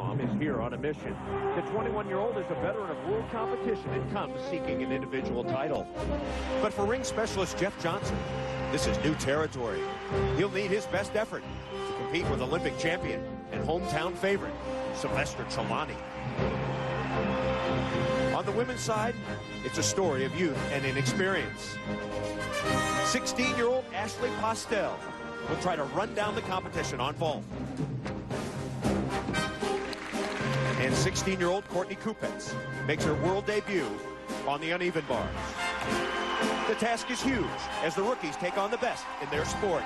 uniform is here on a mission. The 21-year-old is a veteran of world competition and comes seeking an individual title. But for ring specialist Jeff Johnson, this is new territory. He'll need his best effort to compete with Olympic champion and hometown favorite, Sylvester Chelani. On the women's side, it's a story of youth and inexperience. 16-year-old Ashley Postel will try to run down the competition on vault. And 16-year-old Courtney Kupets makes her world debut on the uneven bars. The task is huge as the rookies take on the best in their sport.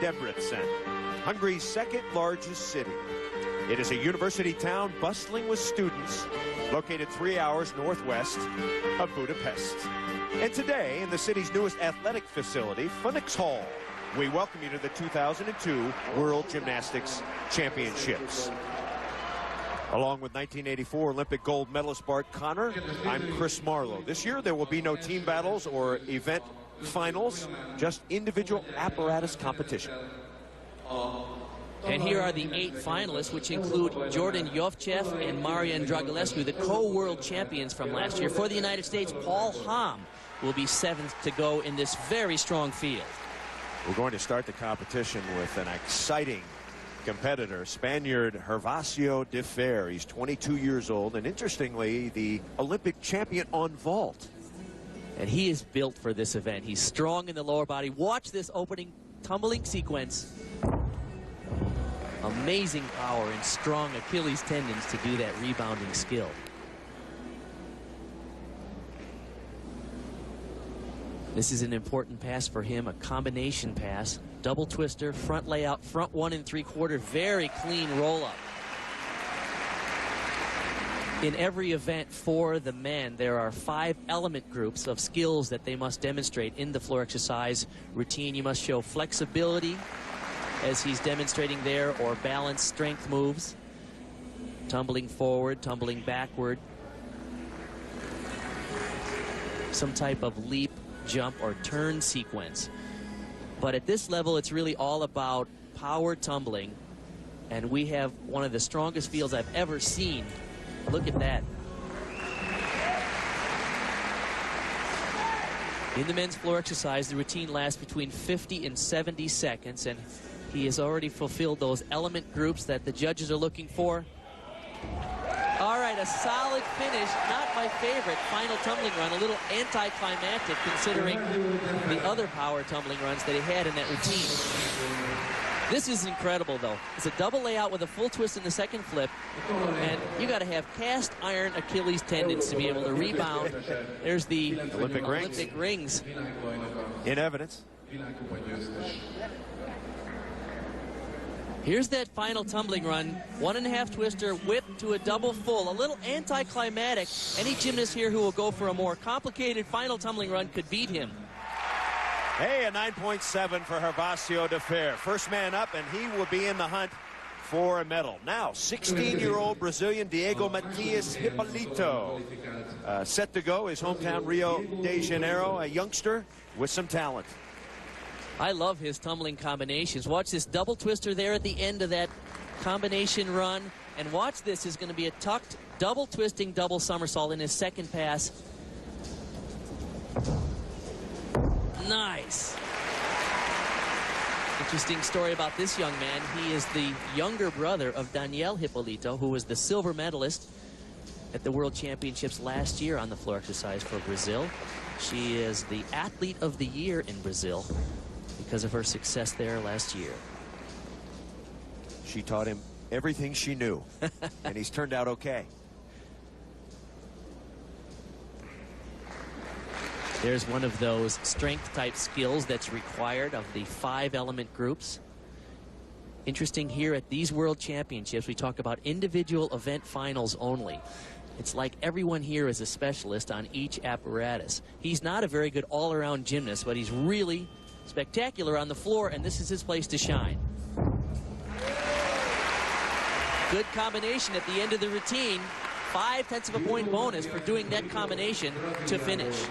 Debrecen, Hungary's second largest city. It is a university town bustling with students, located 3 hours northwest of Budapest. And today, in the city's newest athletic facility, Phoenix Hall, we welcome you to the 2002 World Gymnastics Championships. Along with 1984 Olympic gold medalist Bart Connor, I'm Chris Marlowe. This year, there will be no team battles or event finals, just individual apparatus competition. And here are the 8 finalists, which include Jordan Yovchev and Marian Dragulescu, the co-world champions from last year. For the United States, Paul Hamm will be 7th to go in this very strong field. We're going to start the competition with an exciting competitor, Spaniard Gervasio de Fer. He's 22 years old, and interestingly, the Olympic champion on vault. And he is built for this event. He's strong in the lower body. Watch this opening tumbling sequence. Amazing power and strong Achilles tendons to do that rebounding skill. This is an important pass for him, a combination pass. Double twister, front layout, front 1 3/4, very clean roll-up. In every event for the men, there are 5 element groups of skills that they must demonstrate in the floor exercise routine. You must show flexibility, as he's demonstrating there, or balance strength moves. Tumbling forward, tumbling backward. Some type of leap, jump, or turn sequence. But at this level, it's really all about power tumbling. And we have one of the strongest fields I've ever seen. Look at that. In the men's floor exercise, the routine lasts between 50 and 70 seconds, and he has already fulfilled those element groups that the judges are looking for. All right, a solid finish. Not my favorite final tumbling run. A little anticlimactic considering the other power tumbling runs that he had in that routine. This is incredible, though. It's a double layout with a full twist in the second flip, and you got to have cast iron Achilles tendons to be able to rebound. There's the Olympic rings in evidence. Here's that final tumbling run. 1.5 twister, whip to a double full. A little anticlimactic. Any gymnast here who will go for a more complicated final tumbling run could beat him. Hey, a 9.7 for Gervasio de Fer. First man up, and he will be in the hunt for a medal. Now, 16-year-old Brazilian Diego Matias Hipólito. Set to go, his hometown Rio de Janeiro, a youngster with some talent. I love his tumbling combinations. Watch this double twister there at the end of that combination run. And watch this, is going to be a tucked double twisting double somersault in his second pass. Nice. Interesting story about this young man. He is the younger brother of Danielle Hipólito, who was the silver medalist at the World Championships last year on the floor exercise for Brazil. She is the Athlete of the Year in Brazil because of her success there last year. She taught him everything she knew, and he's turned out okay. There's one of those strength-type skills that's required of the 5 element groups. Interesting here at these World Championships, we talk about individual event finals only. It's like everyone here is a specialist on each apparatus. He's not a very good all-around gymnast, but he's really spectacular on the floor, and this is his place to shine. Good combination at the end of the routine. 0.5 of a point bonus for doing that combination to finish.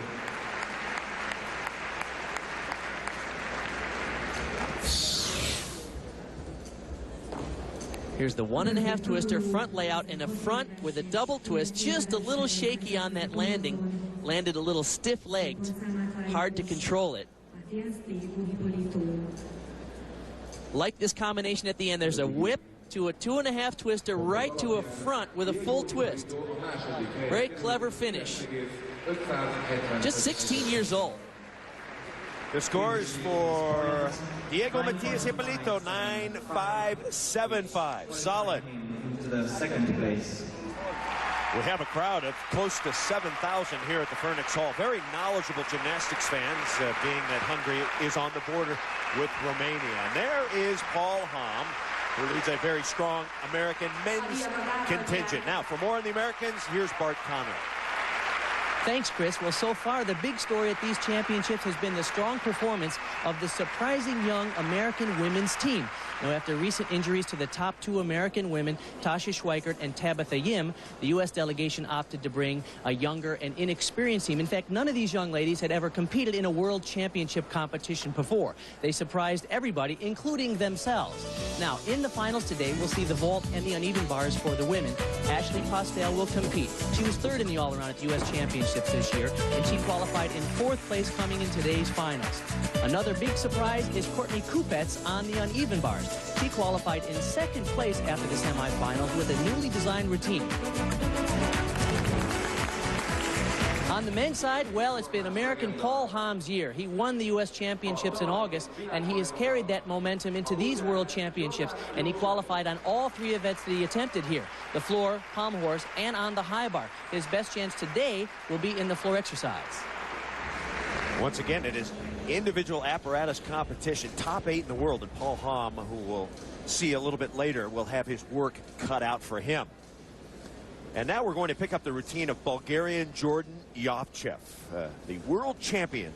Here's the 1.5 twister, front layout, and a front with a double twist. Just a little shaky on that landing. Landed a little stiff-legged. Hard to control it. Like this combination at the end, there's a whip to a 2.5 twister right to a front with a full twist. Very clever finish. Just 16 years old. The scores for Diego Matias Hippolito, 9.575. Solid. To the second place. We have a crowd of close to 7,000 here at the Phoenix Hall. Very knowledgeable gymnastics fans, being that Hungary is on the border with Romania. And there is Paul Hamm, who leads a very strong American men's contingent. Now, for more on the Americans, here's Bart Conner. Thanks, Chris. Well, so far, the big story at these championships has been the strong performance of the surprising young American women's team. Now, after recent injuries to the top 2 American women, Tasha Schweikert and Tabitha Yim, the U.S. delegation opted to bring a younger and inexperienced team. In fact, none of these young ladies had ever competed in a world championship competition before. They surprised everybody, including themselves. Now, in the finals today, we'll see the vault and the uneven bars for the women. Ashley Postel will compete. She was 3rd in the all-around at the U.S. Championships this year, and she qualified in 4th place coming in today's finals. Another big surprise is Courtney Kupets on the uneven bars. She qualified in 2nd place after the semifinals with a newly designed routine. On the men's side, well, it's been American Paul Hamm's year. He won the U.S. Championships in August, and he has carried that momentum into these World Championships, and he qualified on all 3 events that he attempted here, the floor, palm horse, and on the high bar. His best chance today will be in the floor exercise. Once again, it is individual apparatus competition, top 8 in the world, and Paul Hamm, who we'll see a little bit later, will have his work cut out for him. And now we're going to pick up the routine of Bulgarian Jordan Yovchev, the world champion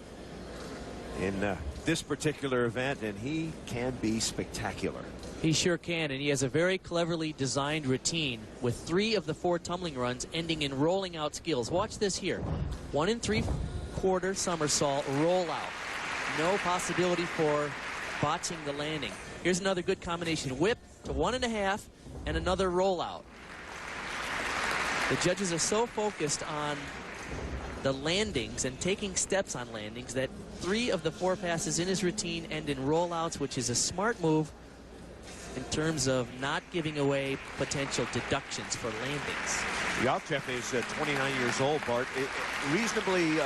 in this particular event, and he can be spectacular. He sure can, and he has a very cleverly designed routine with 3 of the 4 tumbling runs ending in rolling out skills. Watch this here. 1 3/4 somersault roll out. No possibility for botching the landing. Here's another good combination. Whip to 1.5 and another rollout. The judges are so focused on the landings and taking steps on landings that 3 of the 4 passes in his routine end in rollouts, which is a smart move in terms of not giving away potential deductions for landings. Yovchev is 29 years old, Bart. Reasonably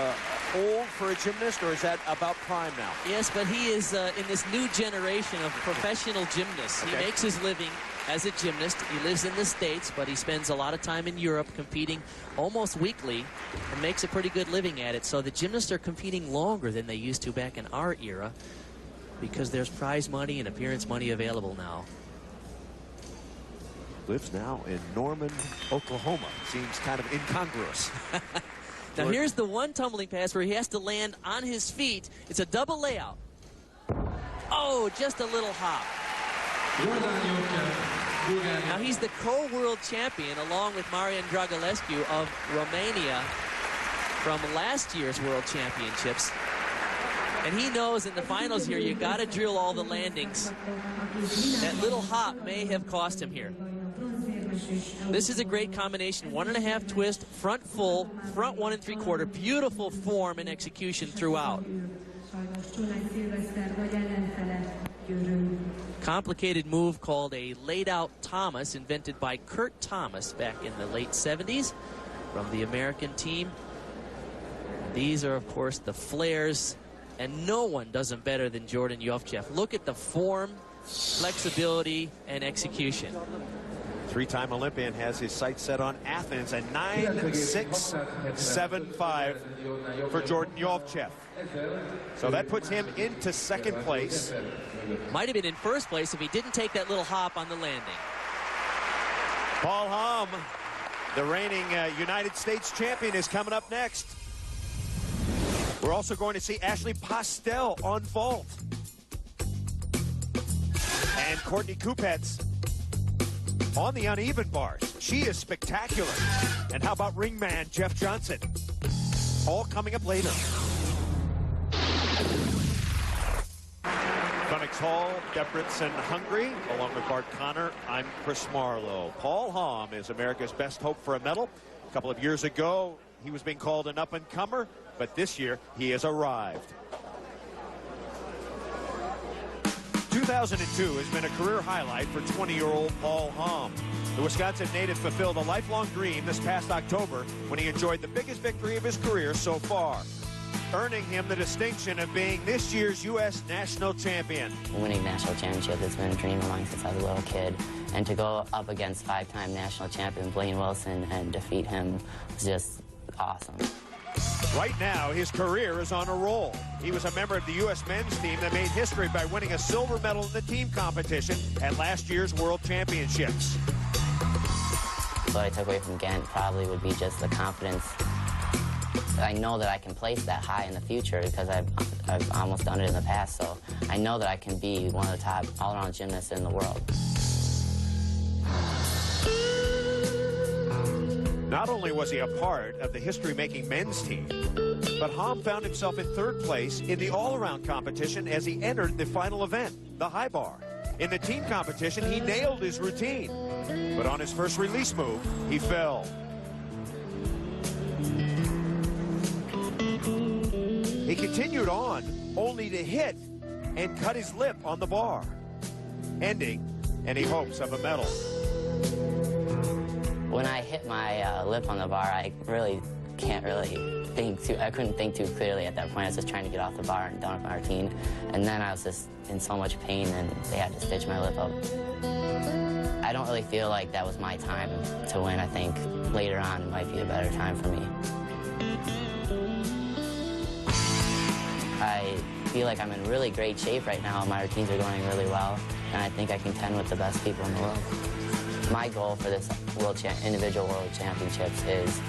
old for a gymnast, or is that about prime now? Yes, but he is in this new generation of professional gymnasts. Okay. He makes his living as a gymnast. He lives in the States, but he spends a lot of time in Europe competing almost weekly and makes a pretty good living at it. So the gymnasts are competing longer than they used to back in our era because there's prize money and appearance money available now. Lives now in Norman, Oklahoma. Seems kind of incongruous. Now here's the one tumbling pass where he has to land on his feet. It's a double layout. Oh, just a little hop. Now he's the co-world champion along with Marian Dragulescu of Romania from last year's World Championships. And he knows in the finals here, you got to drill all the landings. That little hop may have cost him here. This is a great combination. 1.5 twist, front full, front 1 3/4. Beautiful form and execution throughout. Complicated move called a laid-out Thomas, invented by Kurt Thomas back in the late 70s from the American team. These are, of course, the flares, and no one does them better than Jordan Yovchev. Look at the form, flexibility, and execution. 3-time Olympian has his sights set on Athens, and 9.675 for Jordan Yovchev. So that puts him into 2nd place. Might have been in 1st place if he didn't take that little hop on the landing. Paul Hamm The reigning United States champion is coming up next. We're also going to see Ashley Postel on vault. And Courtney Kupets on the uneven bars. She is spectacular. And how about ringman Jeff Johnson? All coming up later. Phoenix Hall, Debrecen, Hungary. Along with Bart Connor, I'm Chris Marlowe. Paul Hamm is America's best hope for a medal. A couple of years ago, he was being called an up-and-comer, but this year, he has arrived. 2002 has been a career highlight for 20-year-old Paul Hamm. The Wisconsin native fulfilled a lifelong dream this past October when he enjoyed the biggest victory of his career so far, earning him the distinction of being this year's U.S. national champion. Winning national championship has been a dream of mine since I was a little kid, and to go up against five-time national champion Blaine Wilson and defeat him was just awesome. Right now, his career is on a roll. He was a member of the U.S. men's team that made history by winning a silver medal in the team competition at last year's World Championships. What I took away from Ghent probably would be just the confidence. I know that I can place that high in the future because I've almost done it in the past, so I know that I can be one of the top all-around gymnasts in the world. Not only was he a part of the history-making men's team, but Hamm found himself in third place in the all-around competition as he entered the final event, the high bar. In the team competition, he nailed his routine, but on his first release move, he fell. He continued on, only to hit and cut his lip on the bar, ending any hopes of a medal. When I hit my lip on the bar, I really can't think too. I couldn't think too clearly at that point. I was just trying to get off the bar and done with my routine. And then I was just in so much pain, and they had to stitch my lip up. I don't really feel like that was my time to win. I think later on it might be a better time for me. I feel like I'm in really great shape right now. My routines are going really well, and I think I contend with the best people in the world. My goal for this individual world championships is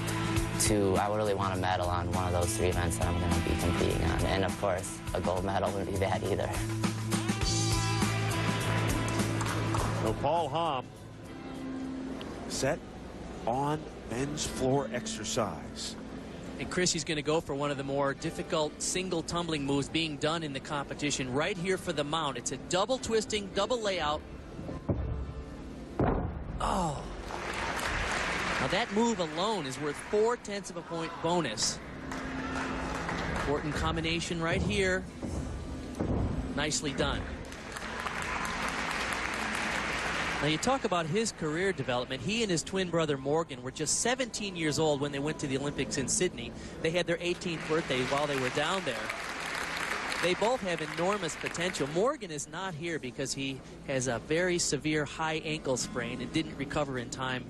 I really want a medal on one of those 3 events that I'm going to be competing on. And of course, a gold medal wouldn't be bad either. So Paul Hamm set on men's floor exercise. And Chris, he's going to go for one of the more difficult single tumbling moves being done in the competition right here for the mount. It's a double twisting, double layout. Oh. Now that move alone is worth 0.4 of a point bonus. Important combination right here. Nicely done. Now you talk about his career development. He and his twin brother Morgan were just 17 years old when they went to the Olympics in Sydney. They had their 18th birthday while they were down there. They both have enormous potential. Morgan is not here because he has a very severe high ankle sprain and didn't recover in time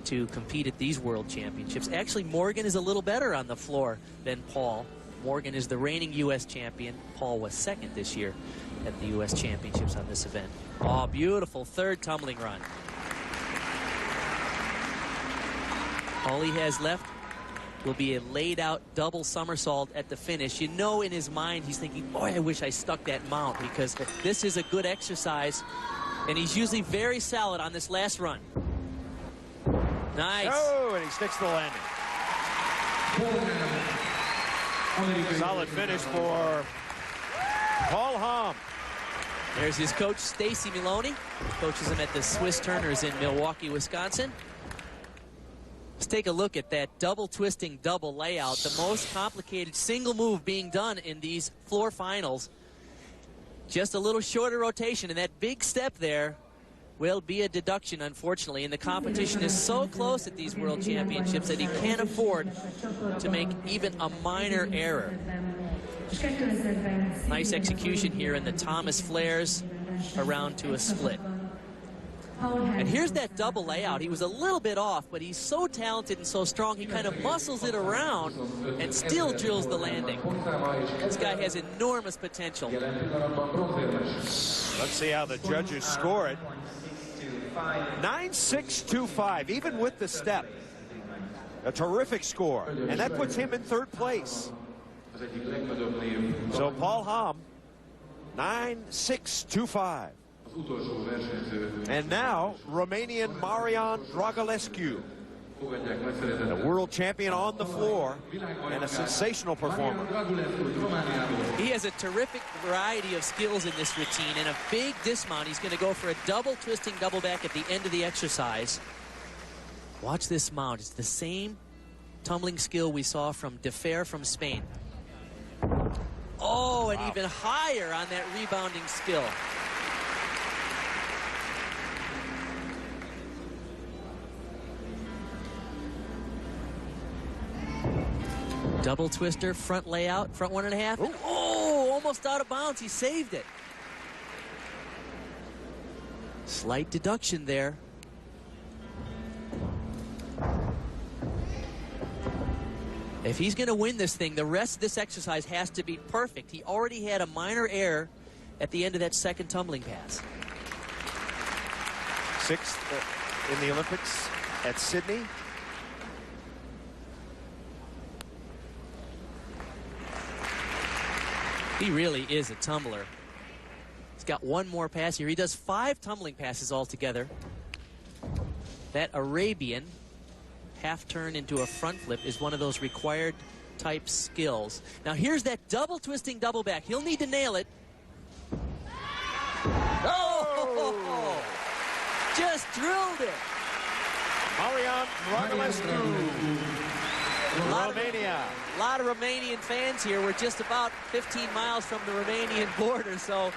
to compete at these World Championships. Actually, Morgan is a little better on the floor than Paul. Morgan is the reigning U.S. champion. Paul was second this year at the U.S. Championships on this event. Oh, beautiful third tumbling run. All he has left will be a laid-out double somersault at the finish. You know in his mind he's thinking, boy, I wish I stuck that mount, because this is a good exercise, and he's usually very solid on this last run. Nice. Oh, and he sticks the landing. Solid finish for Paul Hamm. There's his coach, Stacy Miloney. Coaches him at the Swiss Turners in Milwaukee, Wisconsin. Let's take a look at that double twisting, double layout. The most complicated single move being done in these floor finals. Just a little shorter rotation, and that big step there will be a deduction, unfortunately. And the competition is so close at these World Championships that he can't afford to make even a minor error. Nice execution here in the Thomas flares around to a split. And here's that double layout. He was a little bit off, but he's so talented and so strong, he kind of muscles it around and still drills the landing. This guy has enormous potential. Let's see how the judges score it. 9.625, even with the step. A terrific score, and that puts him in third place. So Paul Hamm, 9.625. And now, Romanian Marian Dragulescu, the world champion on the floor and a sensational performer. He has a terrific variety of skills in this routine and a big dismount. He's going to go for a double twisting double back at the end of the exercise. Watch this mount. It's the same tumbling skill we saw from De Fer from Spain. Oh, and even higher on that rebounding skill. Double twister, front layout, front 1.5. Ooh. Oh, almost out of bounds. He saved it. Slight deduction there. If he's going to win this thing, the rest of this exercise has to be perfect. He already had a minor error at the end of that second tumbling pass. 6th in the Olympics at Sydney. He really is a tumbler. He's got one more pass here. He does 5 tumbling passes altogether. That Arabian half turn into a front flip is one of those required type skills. Now here's that double twisting double back. He'll need to nail it. Oh! Just drilled it. Marian Dragulescu, Romania. A lot of Romanian fans here. We're just about 15 miles from the Romanian border, so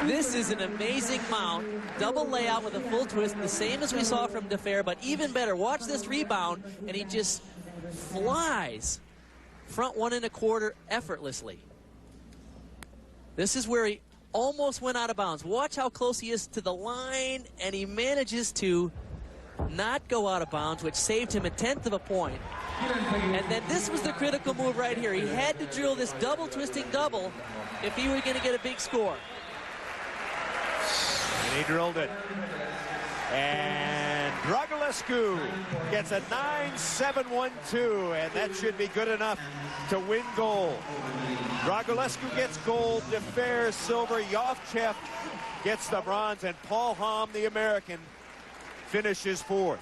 this is an amazing mount. Double layout with a full twist, the same as we saw from De Fer, but even better. Watch this rebound, and he just flies front 1.25 effortlessly. This is where he almost went out of bounds. Watch how close he is to the line, and he manages to not go out of bounds, which saved him 1/10 of a point. And then this was the critical move right here. He had to drill this double twisting double if he were going to get a big score. And he drilled it. And Dragulescu gets a 9.712, and that should be good enough to win gold. Dragulescu gets gold, De Fer silver, Yovchev gets the bronze, and Paul Hamm, the American, finishes 4th.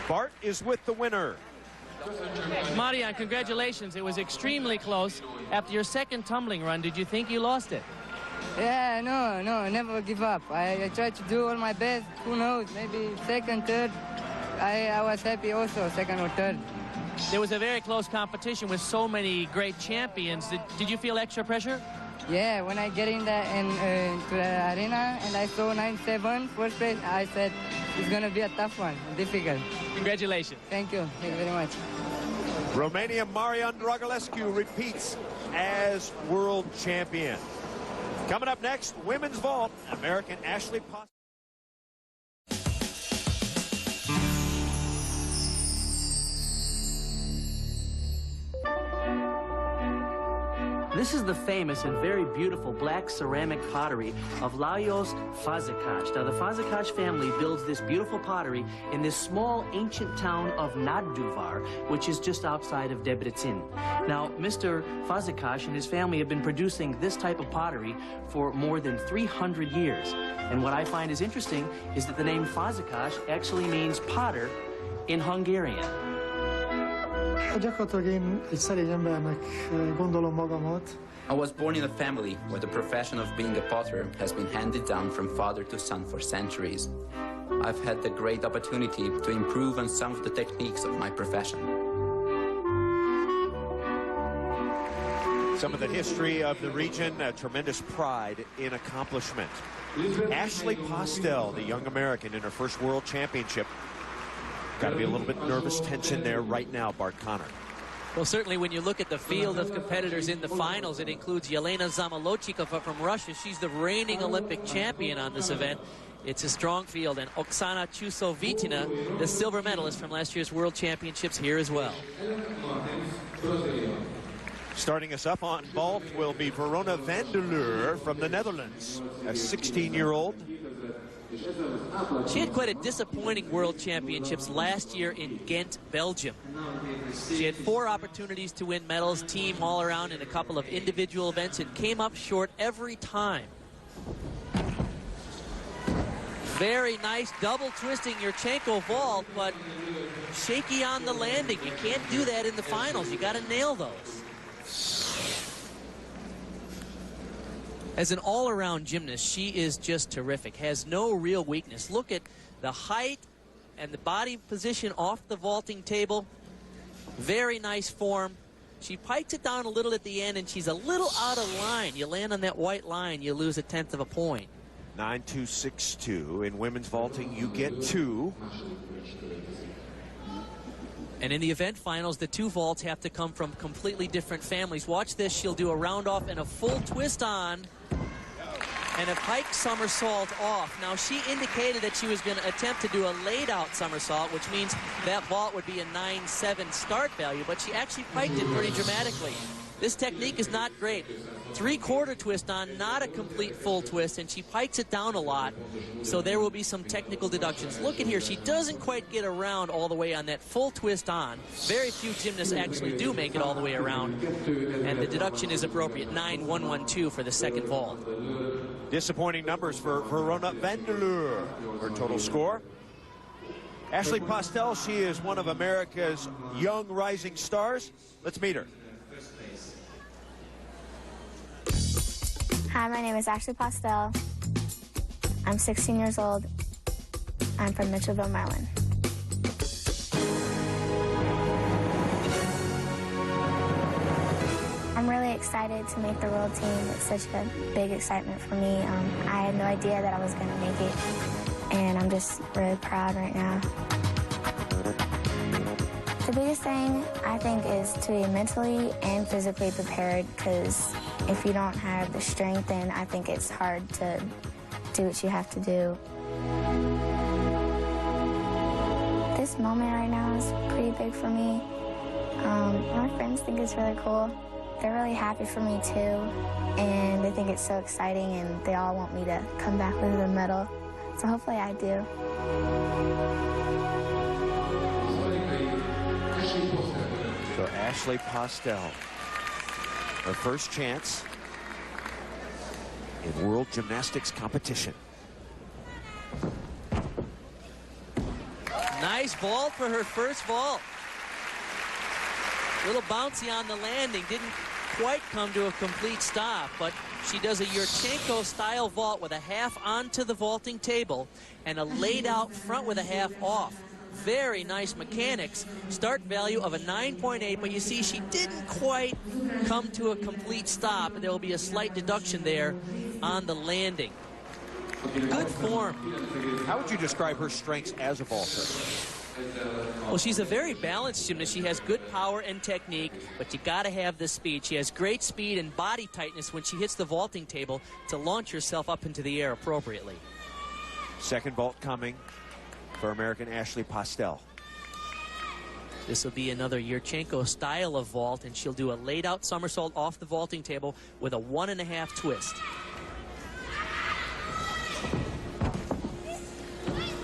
Bart is with the winner. Marian, congratulations. It was extremely close. After your second tumbling run, did you think you lost it? Yeah, no, never give up. I tried to do all my best. Who knows, maybe second, third. I was happy also, second or third. There was a very close competition with so many great champions. Did you feel extra pressure? Yeah, when I get in there to the arena and I saw 9.7 first place, I said it's going to be a tough one, difficult. Congratulations. Thank you very much. Romania Marian Dragulescu repeats as world champion. Coming up next, women's vault, American Ashley Post. This is the famous and very beautiful black ceramic pottery of Lajos Fazekas. Now, the Fazekas family builds this beautiful pottery in this small ancient town of Nadduvar, which is just outside of Debrecen. Now, Mr. Fazekas and his family have been producing this type of pottery for more than 300 years. And what I find is interesting is that the name Fazekas actually means potter in Hungarian. Gyakorlatilag én egy szerény embernek gondolom magamat. I was born in a family where the profession of being a potter has been handed down from father to son for centuries. I've had the great opportunity to improve on some of the techniques of my profession. Some of the history of the region, a tremendous pride in accomplishment. Ashley Postel, the young American in her first world championship. Got to be a little bit nervous tension there right now, Bart Connor. Well, certainly when you look at the field of competitors in the finals, it includes Yelena Zamolodchikova from Russia. She's the reigning Olympic champion on this event. It's a strong field. And Oksana Chusovitina, the silver medalist from last year's World Championships, here as well. Starting us up on vault will be Verona van der Leur from the Netherlands, a 16-year-old She had quite a disappointing World Championships last year in Ghent, Belgium. She had 4 opportunities to win medals, team all around, in a couple of individual events, and came up short every time. Very nice double twisting Yurchenko vault, but shaky on the landing. You can't do that in the finals. You got to nail those. As an all-around gymnast, she is just terrific. Has no real weakness. Look at the height and the body position off the vaulting table. Very nice form. She pikes it down a little at the end, and she's a little out of line. You land on that white line, you lose 1/10 of a point. 9.262. In women's vaulting, you get 2. And in the event finals, the 2 vaults have to come from completely different families. Watch this. She'll do a round off and a full twist on and a pike somersault off. Now, she indicated that she was going to attempt to do a laid out somersault, which means that vault would be a 9.7 start value, but she actually piked it pretty dramatically. This technique is not great. 3/4 twist on, not a complete full twist, and she pikes it down a lot, so there will be some technical deductions. Look at here, she doesn't quite get around all the way on that full twist on. Very few gymnasts actually do make it all the way around, and the deduction is appropriate. 9.112 for the second vault. Disappointing numbers for Verona van der Leur. Her total score. Ashley Postel, she is one of America's young rising stars. Let's meet her. Hi, my name is Ashley Postel. I'm 16 years old. I'm from Mitchellville, Maryland. I'm really excited to make the world team. It's such a big excitement for me. I had no idea that I was going to make it, and I'm just really proud right now. The biggest thing, I think, is to be mentally and physically prepared, because if you don't have the strength, then I think it's hard to do what you have to do. This moment right now is pretty big for me. My friends think it's really cool. They're really happy for me too, and they think it's so exciting, and they all want me to come back with a medal. So hopefully I do. So Ashley Postel, her first chance in World Gymnastics competition. Nice vault for her first vault. A little bouncy on the landing. Didn't quite come to a complete stop, but she does a Yurchenko style vault with a half onto the vaulting table and a laid out front with a half off. Very nice mechanics. Start value of a 9.8, but you see she didn't quite come to a complete stop. There will be a slight deduction there on the landing. Good form. How would you describe her strengths as a vaulter? Well, she's a very balanced gymnast. She has good power and technique, but you got to have the speed. She has great speed and body tightness when she hits the vaulting table to launch herself up into the air appropriately. Second vault coming for American Ashley Postel. This will be another Yurchenko style of vault, and she'll do a laid out somersault off the vaulting table with a 1.5 twist.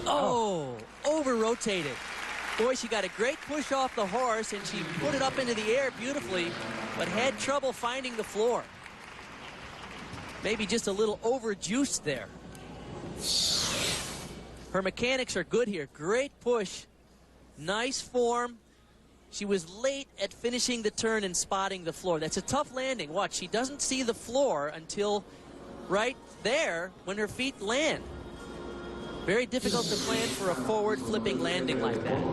Oh, over-rotated. Boy, she got a great push off the horse, and she put it up into the air beautifully, but had trouble finding the floor. Maybe just a little over-juiced there. Her mechanics are good here. Great push. Nice form. She was late at finishing the turn and spotting the floor. That's a tough landing. Watch, she doesn't see the floor until right there when her feet land. Very difficult to plan for a forward flipping landing like that.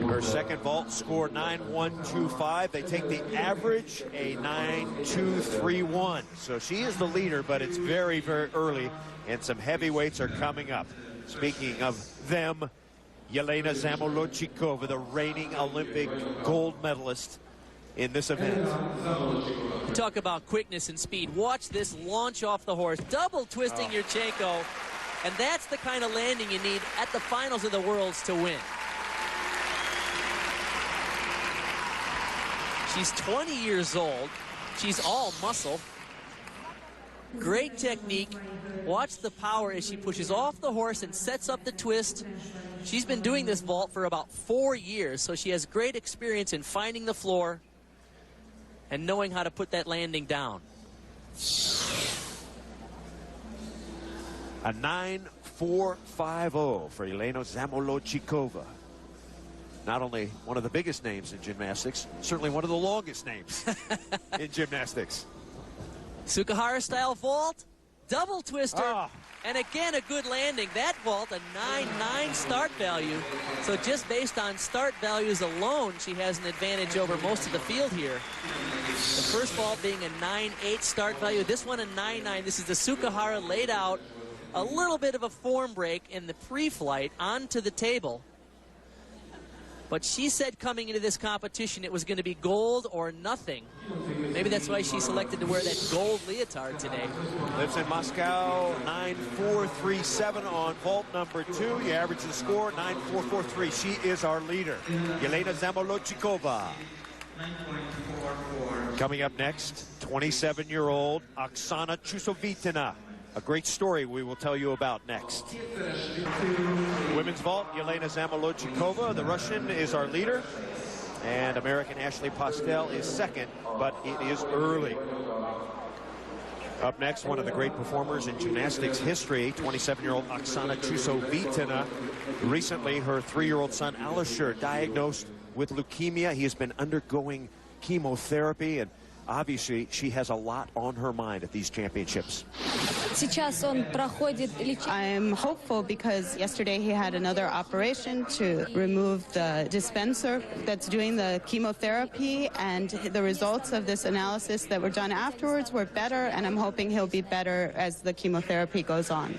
Her second vault scored 9.125. They take the average, a 9.231. So she is the leader, but it's very, very early, and some heavyweights are coming up. Speaking of them, Yelena Zamolodchikova, the reigning Olympic gold medalist in this event. Talk about quickness and speed. Watch this launch off the horse. Double twisting Yurchenko. And that's the kind of landing you need at the finals of the Worlds to win. She's 20 years old. She's all muscle. Great technique. Watch the power as she pushes off the horse and sets up the twist. She's been doing this vault for about 4 years, so she has great experience in finding the floor and knowing how to put that landing down. A 9.450 for Elena Zamolodchikova. Not only one of the biggest names in gymnastics, certainly one of the longest names in gymnastics. Sukahara style vault, double twister, and again a good landing. That vault, a 9.9 start value. So just based on start values alone, she has an advantage over most of the field here. The first vault being a 9.8 start value. This one a 9.9. This is the Sukahara laid out. A little bit of a form break in the pre-flight onto the table. But she said coming into this competition it was going to be gold or nothing. Maybe that's why she selected to wear that gold leotard today. Lives in Moscow, 9.437 on vault number 2. You average the score, 9.443. She is our leader, Elena Zamolodchikova. Coming up next, 27-year-old Oksana Chusovitina. A great story we will tell you about next. Women's vault, Elena Zamolodchikova, the Russian, is our leader. And American Ashley Postel is second, but it is early. Up next, one of the great performers in gymnastics history, 27-year-old Oksana Chusovitina. Recently, her 3-year-old son, Alisher, diagnosed with leukemia. He has been undergoing chemotherapy, and obviously, she has a lot on her mind at these championships. I'm hopeful because yesterday he had another operation to remove the dispenser that's doing the chemotherapy, and the results of this analysis that were done afterwards were better, and I'm hoping he'll be better as the chemotherapy goes on.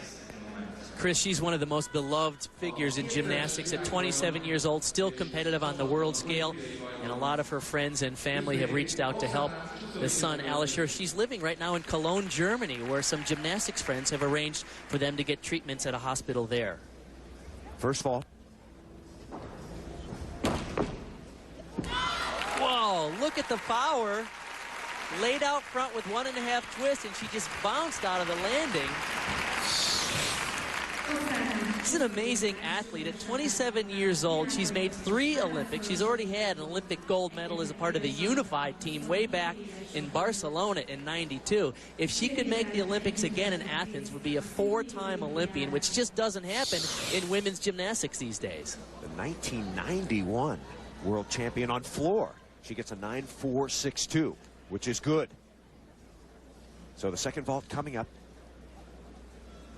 Chris, she's one of the most beloved figures in gymnastics at 27 years old, still competitive on the world scale, and a lot of her friends and family have reached out to help the son, Alisher. She's living right now in Cologne, Germany, where some gymnastics friends have arranged for them to get treatments at a hospital there. First vault. Whoa, look at the power. Laid out front with 1.5 twists, and she just bounced out of the landing. She's an amazing athlete. At 27 years old, she's made 3 Olympics. She's already had an Olympic gold medal as a part of the unified team way back in Barcelona in '92. If she could make the Olympics again in Athens, would be a 4-time Olympian, which just doesn't happen in women's gymnastics these days. The 1991 world champion on floor. She gets a 9.462, which is good. So the second vault coming up.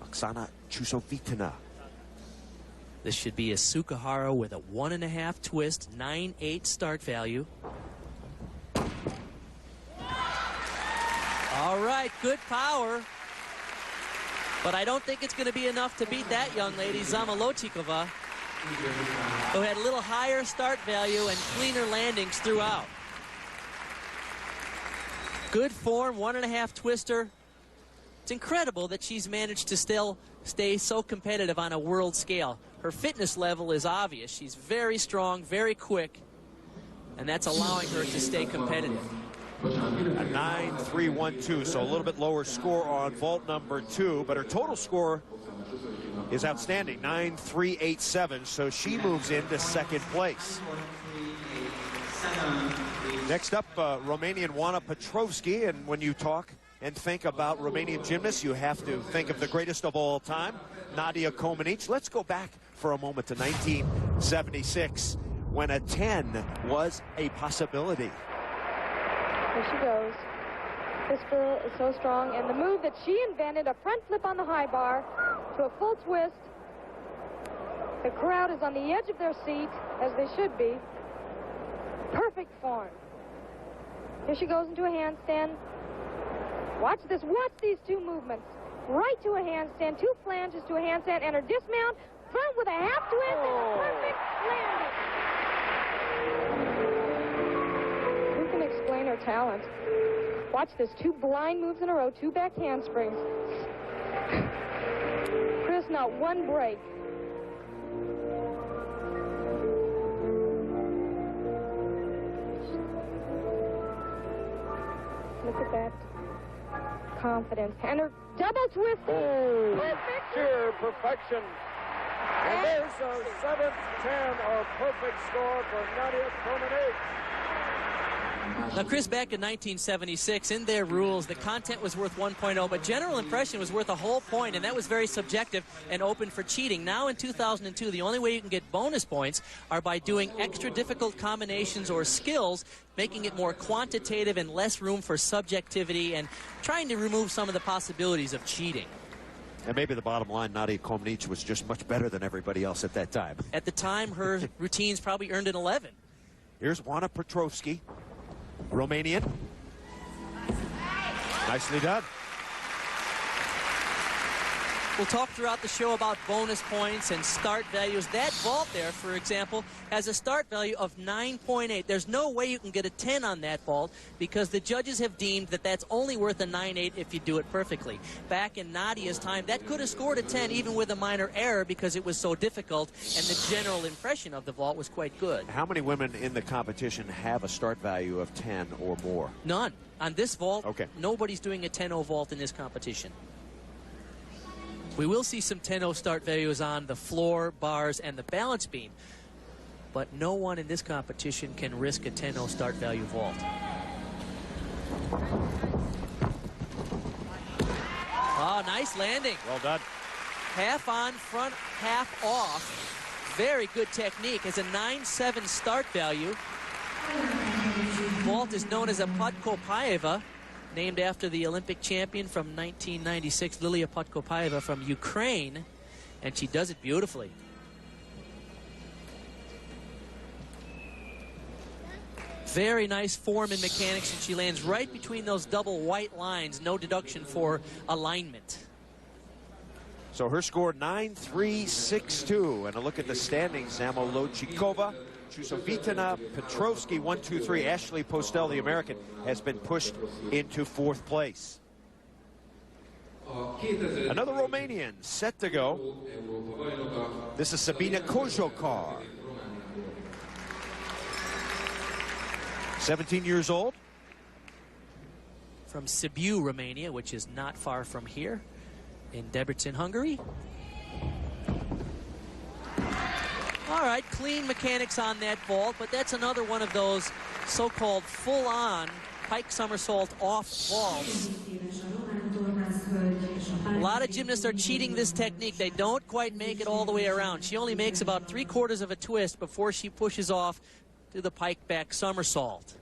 Oksana Chusovitina. This should be a Sukahara with a 1.5 twist, 9.8 start value. All right, good power. But I don't think it's going to be enough to beat that young lady, Zamolodchikova, who had a little higher start value and cleaner landings throughout. Good form, 1.5 twister. It's incredible that she's managed to still stay so competitive on a world scale. Her fitness level is obvious. She's very strong, very quick, and that's allowing her to stay competitive. A 9.312, so a little bit lower score on vault number 2, but her total score is outstanding, 9.387, so she moves into second place. Next up, Romanian Oana Petrovski, and when you talk and think about Romanian gymnasts, you have to think of the greatest of all time, Nadia Comaneci. Let's go back for a moment to 1976, when a 10 was a possibility. Here she goes. This girl is so strong, and the move that she invented, a front flip on the high bar to a full twist. The crowd is on the edge of their seat, as they should be. Perfect form. Here she goes into a handstand. Watch this. Watch these 2 movements. Right to a handstand, 2 flanges to a handstand, and her dismount, front with a half twist, and a perfect landing. Who can explain her talent? Watch this. 2 blind moves in a row, 2 back handsprings. Chris, not one break. Look at that. confidence. And her double twist. Oh, sheer perfection. And there's a 7-10, or perfect score for Nadia Comaneci. Now, Chris, back in 1976, in their rules, the content was worth 1.0, but general impression was worth a whole point, and that was very subjective and open for cheating. Now, in 2002, the only way you can get bonus points are by doing extra difficult combinations or skills, making it more quantitative and less room for subjectivity and trying to remove some of the possibilities of cheating. And maybe the bottom line, Nadia Comaneci was just much better than everybody else at that time. At the time, her routines probably earned an 11. Here's Wana Petrovski, Romanian. Nicely done. We'll talk throughout the show about bonus points and start values. That vault there, for example, has a start value of 9.8. There's no way you can get a 10 on that vault because the judges have deemed that that's only worth a 9.8 if you do it perfectly. Back in Nadia's time, that could have scored a 10 even with a minor error because it was so difficult and the general impression of the vault was quite good. How many women in the competition have a start value of 10 or more? None. On this vault, okay. Nobody's doing a 10-0 vault in this competition. We will see some 10-0 start values on the floor, bars, and the balance beam. But no one in this competition can risk a 10-0 start value vault. Oh, nice landing. Well done. Half on, front, half off. Very good technique. Has a 9.7 start value. Vault is known as a Podkopaeva, named after the Olympic champion from 1996, Lilia Podkopaeva from Ukraine, and she does it beautifully. Very nice form and mechanics, and she lands right between those double white lines, no deduction for alignment. So her score 9.362, and a look at the standings. Zamolodchikova, Chusovitana, Petrovski, 1, 2, 3. Ashley Postel, the American, has been pushed into 4th place. Another Romanian set to go. This is Sabina Kojokar. 17 years old. From Sibiu, Romania, which is not far from here in Debrecen, Hungary. All right, clean mechanics on that vault, but that's another one of those so-called full-on pike somersault off vaults. A lot of gymnasts are cheating this technique. They don't quite make it all the way around. She only makes about 3/4 of a twist before she pushes off to the pike back somersault.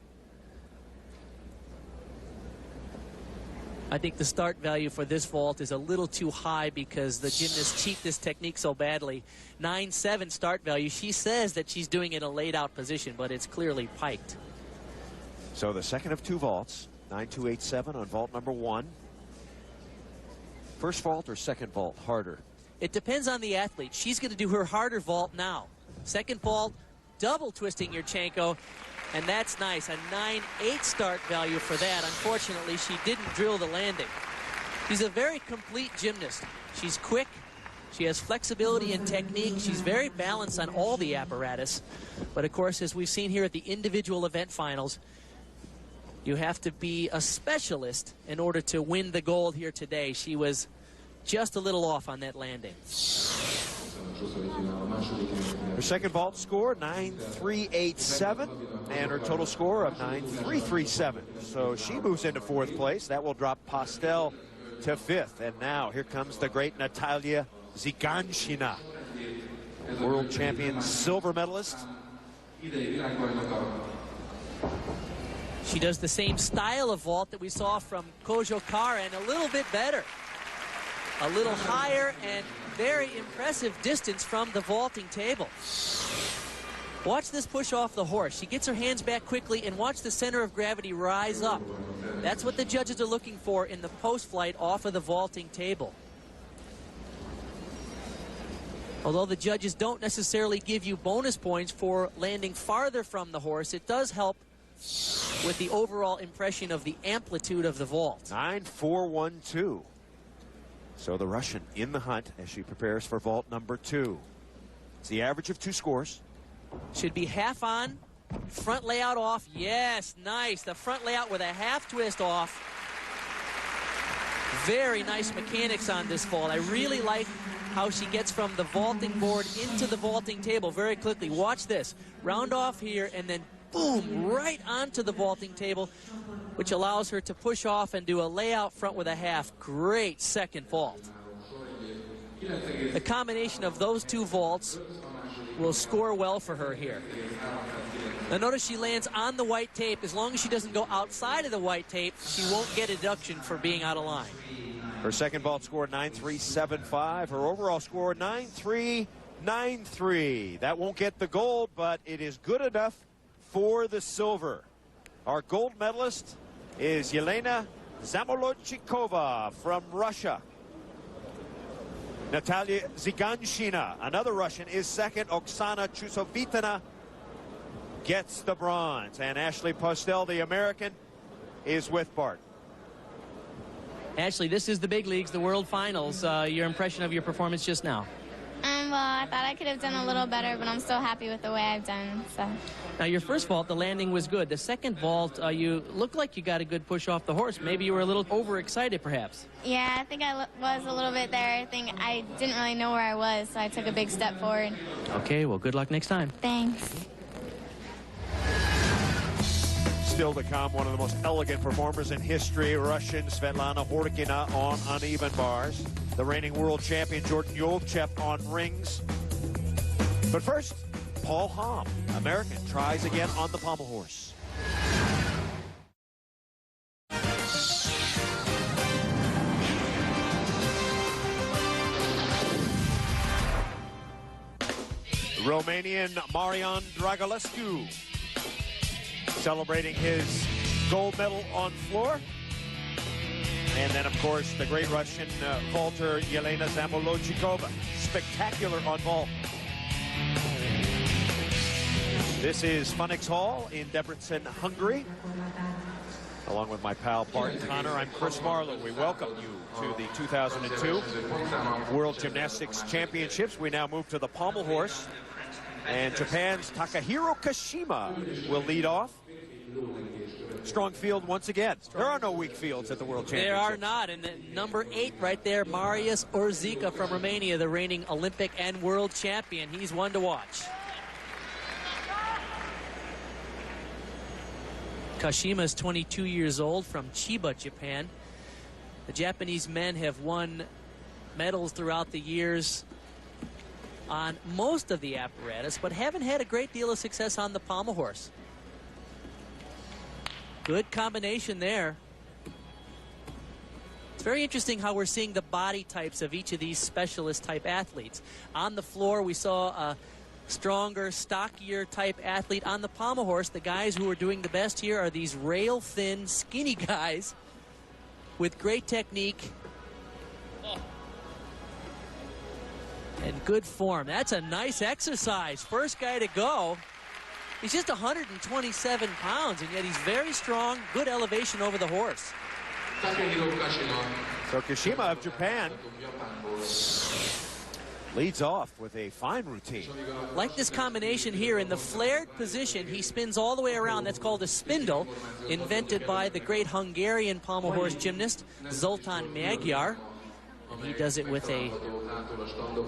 I think the start value for this vault is a little too high because the gymnasts cheat this technique so badly. 9.7 start value. She says that she's doing it in a laid out position, but it's clearly piked. So the second of 2 vaults, 9.287 on vault number 1. First vault or second vault harder? It depends on the athlete. She's going to do her harder vault now. Second vault, double twisting Yurchenko. And that's nice, a 9.8 start value for that. Unfortunately, she didn't drill the landing. She's a very complete gymnast. She's quick, she has flexibility and technique, she's very balanced on all the apparatus. But of course, as we've seen here at the individual event finals, you have to be a specialist in order to win the gold here today. She was just a little off on that landing. Her second vault score, 9.387, and her total score of 9.337. So she moves into 4th place. That will drop Postel to 5th. And now here comes the great Natalia Ziganshina, world champion silver medalist. She does the same style of vault that we saw from Kojokar and a little bit better. A little higher and very impressive distance from the vaulting table. Watch this push off the horse. She gets her hands back quickly and watch the center of gravity rise up. That's what the judges are looking for in the post-flight off of the vaulting table. Although the judges don't necessarily give you bonus points for landing farther from the horse, it does help with the overall impression of the amplitude of the vault. 9.412. So the Russian in the hunt as she prepares for vault number 2. It's the average of 2 scores. Should be half on, front layout off. Yes, nice. The front layout with a half twist off. Very nice mechanics on this vault. I really like how she gets from the vaulting board into the vaulting table very quickly. Watch this. Round off here and then boom, right onto the vaulting table, which allows her to push off and do a layout front with a half. Great second vault. The combination of those two vaults will score well for her here. Now notice she lands on the white tape. As long as she doesn't go outside of the white tape, she won't get a deduction for being out of line. Her second vault scored 9.375. Her overall score 9.393. That won't get the gold, but it is good enough for the silver. Our gold medalist is Yelena Zamolodchikova from Russia. Natalia Ziganshina, another Russian, is second. Oksana Chusovitana gets the bronze. And Ashley Postel, the American, is with Bart. Ashley, this is the big leagues, the World Finals. Your impression of your performance just now? Well, I thought I could have done a little better, but I'm still happy with the way I've done. So. Now, your first vault, the landing was good. The second vault, you looked like you got a good push off the horse. Maybe you were a little overexcited, perhaps. Yeah, I think I was a little bit there. I think I didn't really know where I was, so I took a big step forward. Okay, well, good luck next time. Thanks. Still to come, one of the most elegant performers in history, Russian Svetlana Horkina on uneven bars. The reigning world champion Jordan Yovchev on rings. But first, Paul Hamm, American, tries again on the pommel horse. Romanian Marian Dragulescu celebrating his gold medal on floor. And then, of course, the great Russian vaulter Yelena Zamolodchikova. Spectacular on vault. This is Funix Hall in Debrecen, Hungary. Along with my pal Bart Connor, I'm Chris Marlowe. We welcome you to the 2002 World Gymnastics Championships. We now move to the pommel horse. And Japan's Takahiro Kashima will lead off. Strong field once again. There are no weak fields at the World Championships. There are not. And the number 8 right there, Marius Orzica from Romania, the reigning Olympic and world champion. He's one to watch. Kashima is 22 years old from Chiba, Japan. The Japanese men have won medals throughout the years on most of the apparatus, but haven't had a great deal of success on the pommel horse. Good combination there. It's very interesting how we're seeing the body types of each of these specialist type athletes. On the floor, we saw a stronger, stockier type athlete. On the pommel horse, the guys who are doing the best here are these rail thin, skinny guys with great technique and good form. That's a nice exercise. First guy to go. He's just 127 pounds, and yet he's very strong, good elevation over the horse. So Kashima of Japan leads off with a fine routine. Like this combination here, in the flared position, he spins all the way around. That's called a spindle, invented by the great Hungarian pommel horse gymnast, Zoltán Magyar. And he does it with a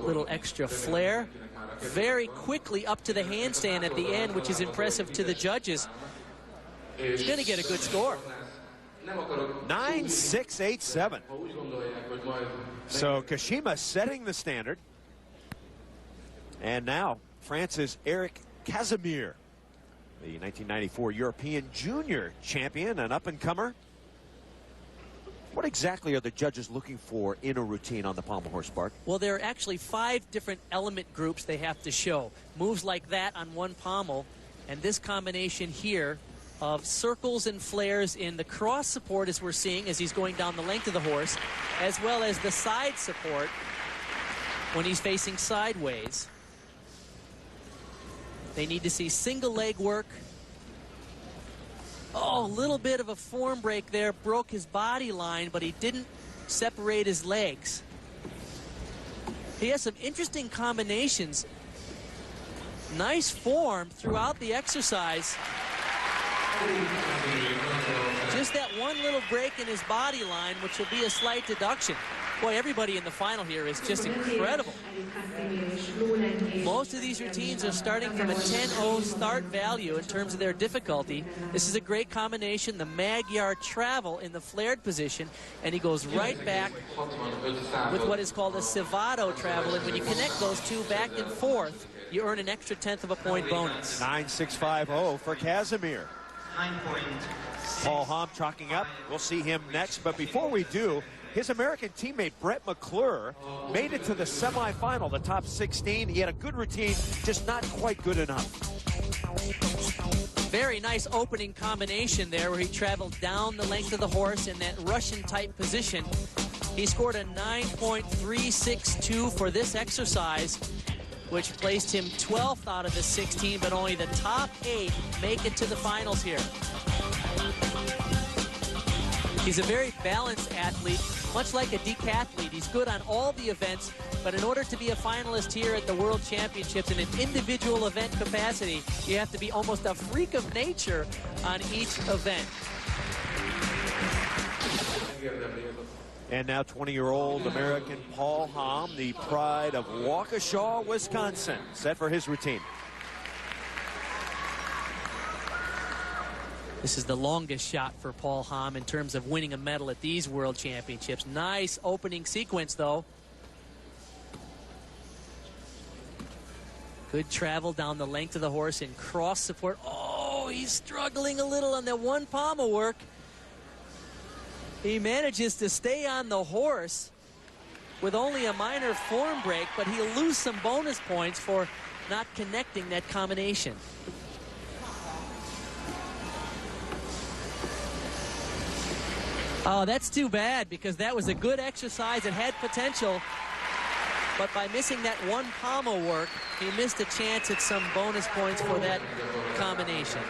little extra flair. Very quickly up to the handstand at the end, which is impressive to the judges. He's going to get a good score. 9.687. So Kashima setting the standard. And now France's Eric Casimir, the 1994 European Junior champion, an up-and-comer. What exactly are the judges looking for in a routine on the pommel horse, Bart? Well, there are actually 5 different element groups they have to show. Moves like that on one pommel, and this combination here of circles and flares in the cross support, as we're seeing as he's going down the length of the horse, as well as the side support when he's facing sideways. They need to see single leg work. Oh, a little bit of a form break there, broke his body line, but he didn't separate his legs. He has some interesting combinations. Nice form throughout the exercise. Just just that one little break in his body line, which will be a slight deduction. Boy, everybody in the final here is just incredible. Most of these routines are starting from a 10-0 start value in terms of their difficulty. This is a great combination, the Magyar travel in the flared position, and he goes right back with what is called a Civado travel, and when you connect those two back and forth, you earn an extra 1/10 of a point bonus. 9.650 for Casimir. 9 points. Paul Hamm chalking up. We'll see him next, but before we do, his American teammate Brett McClure made it to the semifinal, the top 16. He had a good routine, just not quite good enough. Very nice opening combination there where he traveled down the length of the horse in that Russian-type position. He scored a 9.362 for this exercise, which placed him 12th out of the 16, but only the top 8 make it to the finals here. He's a very balanced athlete, much like a decathlete. He's good on all the events, but in order to be a finalist here at the World Championships in an individual event capacity, you have to be almost a freak of nature on each event. And now 20-year-old American Paul Hamm, the pride of Waukesha, Wisconsin, set for his routine. This is the longest shot for Paul Hamm in terms of winning a medal at these World Championships. Nice opening sequence, though. Good travel down the length of the horse and cross support. Oh, he's struggling a little on that one pommel work. He manages to stay on the horse with only a minor form break, but he'll lose some bonus points for not connecting that combination. Oh, that's too bad, because that was a good exercise. It had potential, but by missing that one pommel work, he missed a chance at some bonus points for that combination.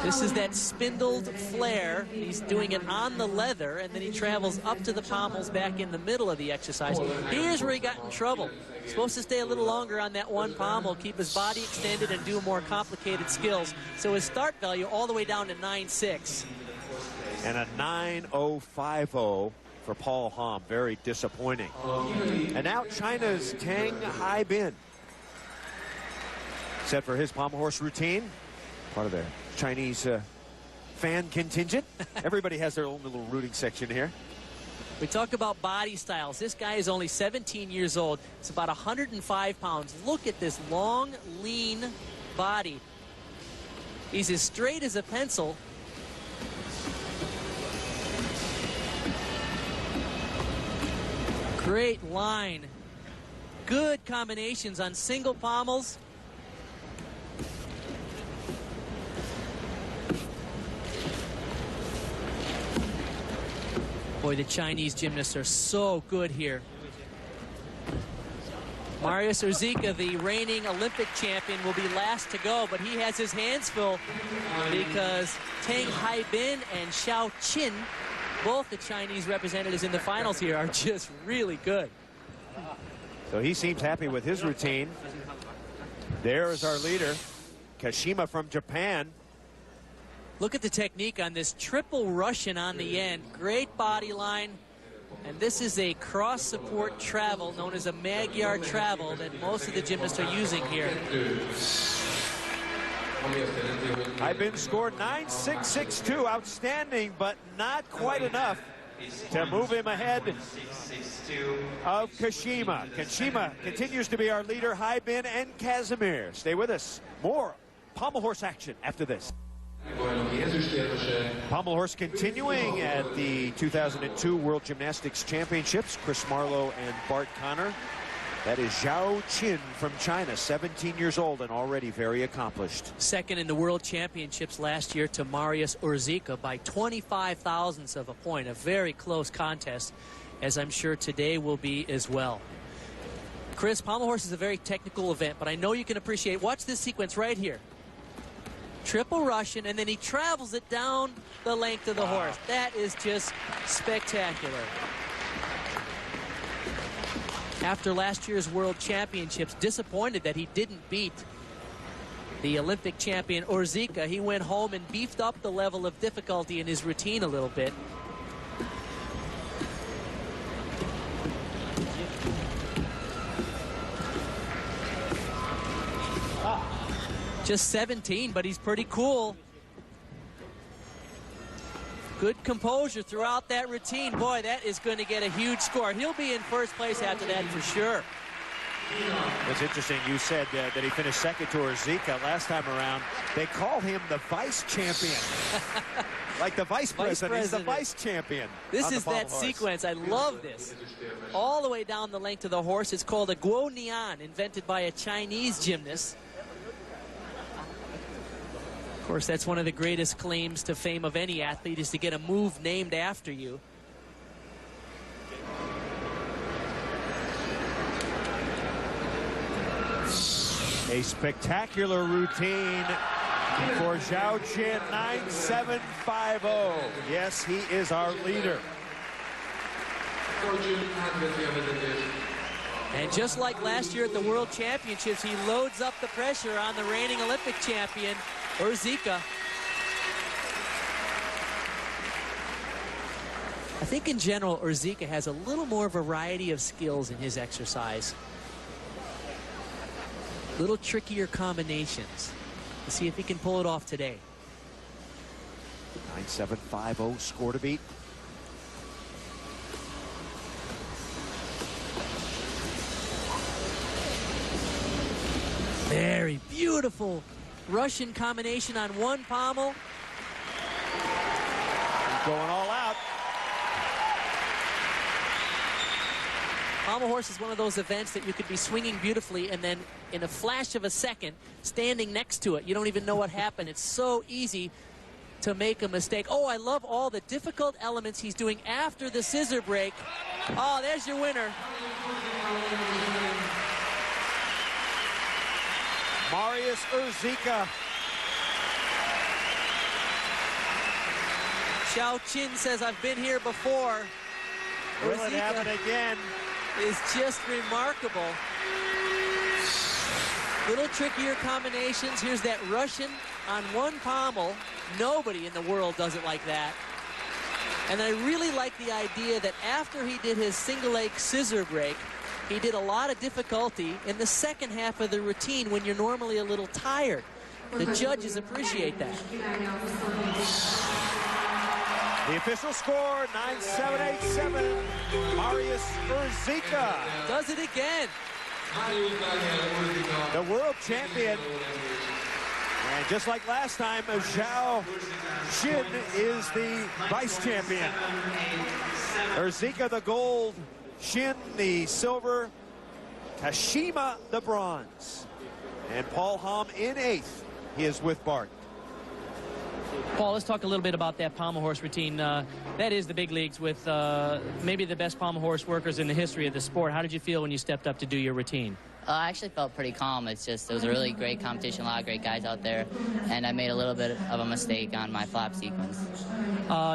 This is that spindled flare. He's doing it on the leather, and then he travels up to the pommels back in the middle of the exercise. Here's where he got in trouble. He's supposed to stay a little longer on that one pommel, keep his body extended, and do more complicated skills. So his start value all the way down to 9.6. And a 9.050 for Paul Hamm. Very disappointing. And now China's Tang Haibin, set for his pommel horse routine. Part of the Chinese fan contingent. Everybody has their own little rooting section here. We talk about body styles. This guy is only 17 years old. It's about 105 pounds. Look at this long, lean body. He's as straight as a pencil. Great line. Good combinations on single pommels. Boy, the Chinese gymnasts are so good here. Mariusz Urzika, the reigning Olympic champion, will be last to go, but he has his hands full because Tang Haibin and Xiao Qin, both the Chinese representatives in the finals here, are just really good. So he seems happy with his routine. There is our leader, Kashima from Japan. Look at the technique on this triple Russian on the end. Great body line. And this is a cross support travel known as a Magyar travel that most of the gymnasts are using here. Haibin scored 9.662. Outstanding, but not quite enough to move him ahead of Kashima. Kashima continues to be our leader. Haibin and Casimir. Stay with us. More pommel horse action after this. Pommel horse continuing at the 2002 World Gymnastics Championships. Chris Marlowe and Bart Connor. That is Xiao Qin from China, 17 years old and already very accomplished. Second in the World Championships last year to Mariusz Urzika by 25 thousandths of a point. A very close contest, as I'm sure today will be as well. Chris, pommel horse is a very technical event, but I know you can appreciate. Watch this sequence right here. Triple Russian, and then he travels it down the length of the horse. That is just spectacular. After last year's World Championships, disappointed that he didn't beat The Olympic champion Orzika, he went home and beefed up the level of difficulty in his routine a little bit. Just 17, but he's pretty cool. Good composure throughout that routine. Boy, that is going to get a huge score. He'll be in first place after that for sure. It's interesting you said that he finished second to Orzika last time around. They call him the vice champion. Like the vice president, he's the vice champion. This is that sequence. I love this. All the way down the length of the horse. It's called a guo nian, invented by a Chinese gymnast. Of course, that's one of the greatest claims to fame of any athlete, is to get a move named after you. A spectacular routine for Zhao Jin, 9.750. Yes, he is our leader. And just like last year at the World Championships, he loads up the pressure on the reigning Olympic champion, Orzika. I think in general, Orzika has a little more variety of skills in his exercise. Little trickier combinations. Let's see if he can pull it off today. 9.750 score to beat. Very beautiful Russian combination on one pommel. He's going all out. Pommel horse is one of those events that you could be swinging beautifully and then in a flash of a second standing next to it. You don't even know what happened. It's so easy to make a mistake. Oh, I love all the difficult elements he's doing after the scissor break. Oh, there's your winner. Marius Orzika. Zhao Jin says, I've been here before. Will it happen again? Is just remarkable. Little trickier combinations. Here's that Russian on one pommel. Nobody in the world does it like that. And I really like the idea that after he did his single leg scissor break, he did a lot of difficulty in the second half of the routine when you're normally a little tired. The judges appreciate that. The official score, 9.787. Marius Orzika does it again. The world champion. And just like last time, Zhao Jin is the vice champion. Orzika the gold, Jin the silver, Kashima the bronze. And Paul Hamm in 8th. He is with Bart. Paul, let's talk a little bit about that pommel horse routine. That is the big leagues with maybe the best pommel horse workers in the history of the sport. How did you feel when you stepped up to do your routine? I actually felt pretty calm. It was a really great competition, a lot of great guys out there, and I made a little bit of a mistake on my flap sequence.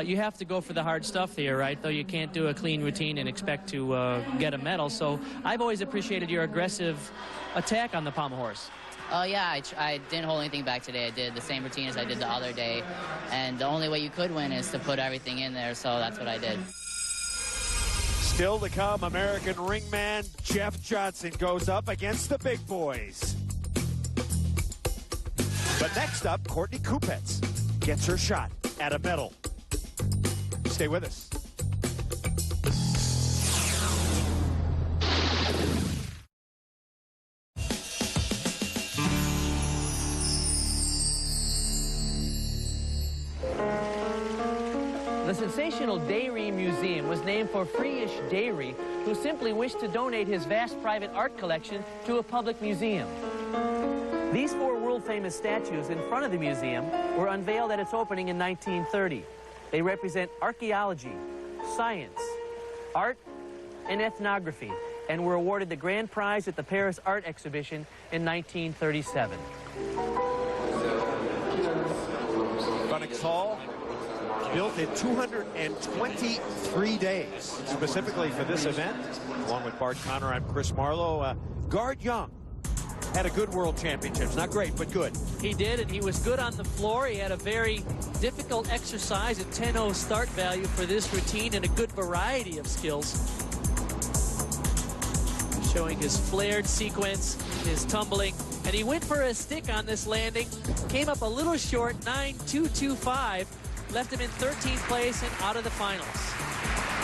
You have to go for the hard stuff here, right? Though you can't do a clean routine and expect to get a medal. So I've always appreciated your aggressive attack on the pommel horse. Oh, yeah, I didn't hold anything back today. I did the same routine as I did the other day. And the only way you could win is to put everything in there, so that's what I did. Still to come, American ringman Jeff Johnson goes up against the big boys. But next up, Courtney Kupets gets her shot at a medal. Stay with us. The sensational Dairy Museum was named for Friedrich Dairy, who simply wished to donate his vast private art collection to a public museum. These 4 world-famous statues in front of the museum were unveiled at its opening in 1930. They represent archaeology, science, art, and ethnography, and were awarded the grand prize at the Paris Art Exhibition in 1937. Phoenix Hall, built in 223 days, specifically for this event. Along with Bart Connor, I'm Chris Marlowe. Guard Young had a good World Championships. Not great, but good. He did, and he was good on the floor. He had a very difficult exercise, a 10-0 start value for this routine, and a good variety of skills. Showing his flared sequence, his tumbling, and he went for a stick on this landing. Came up a little short, 9.225. Left him in 13th place and out of the finals.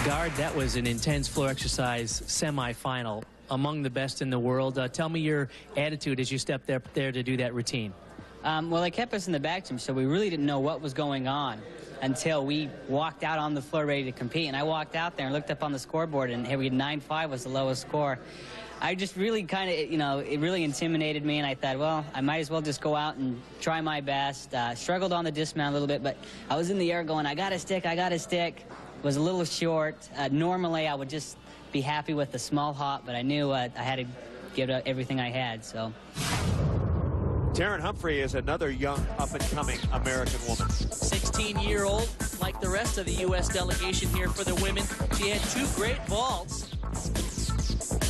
Guard, that was an intense floor exercise semifinal, among the best in the world. Tell me your attitude as you stepped up there to do that routine. Well, they kept us in the back gym, so we really didn't know what was going on until we walked out on the floor ready to compete. And I walked out there and looked up on the scoreboard, and here we had 9.5 was the lowest score. I just really kind of, you know, it really intimidated me, and I thought, well, I might as well just go out and try my best. Struggled on the dismount a little bit, but I was in the air going, I got a stick, I got a stick. Was a little short. Normally, I would just be happy with the small hop, but I knew I had to give it everything I had, so. Taryn Humphrey is another young, up-and-coming American woman. 16-year-old, like the rest of the U.S. delegation here for the women. She had 2 great vaults.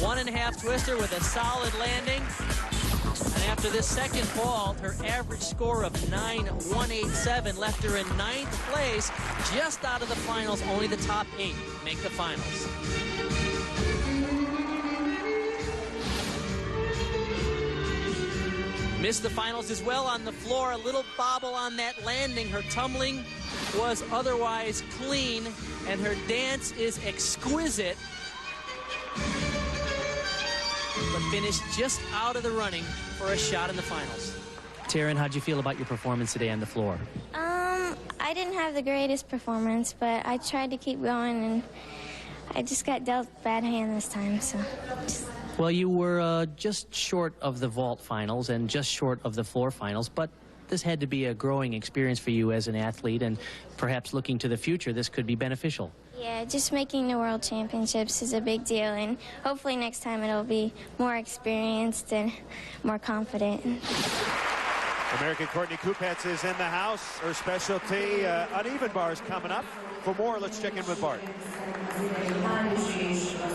1.5 twister with a solid landing. And after this second vault, her average score of 9.187 left her in 9th place, just out of the finals. Only the top 8 make the finals. Missed the finals as well on the floor. A little bobble on that landing. Her tumbling was otherwise clean, and her dance is exquisite. But finished just out of the running for a shot in the finals. Taryn, how'd you feel about your performance today on the floor? I didn't have the greatest performance, but I tried to keep going, and I just got dealt a bad hand this time, so. Well, you were just short of the vault finals and just short of the floor finals, but this had to be a growing experience for you as an athlete, and perhaps looking to the future, this could be beneficial. Yeah, just making the World Championships is a big deal, and hopefully next time it'll be more experienced and more confident. American Courtney Kupets is in the house. Her specialty, uneven bars coming up. For more, let's check in with Bart.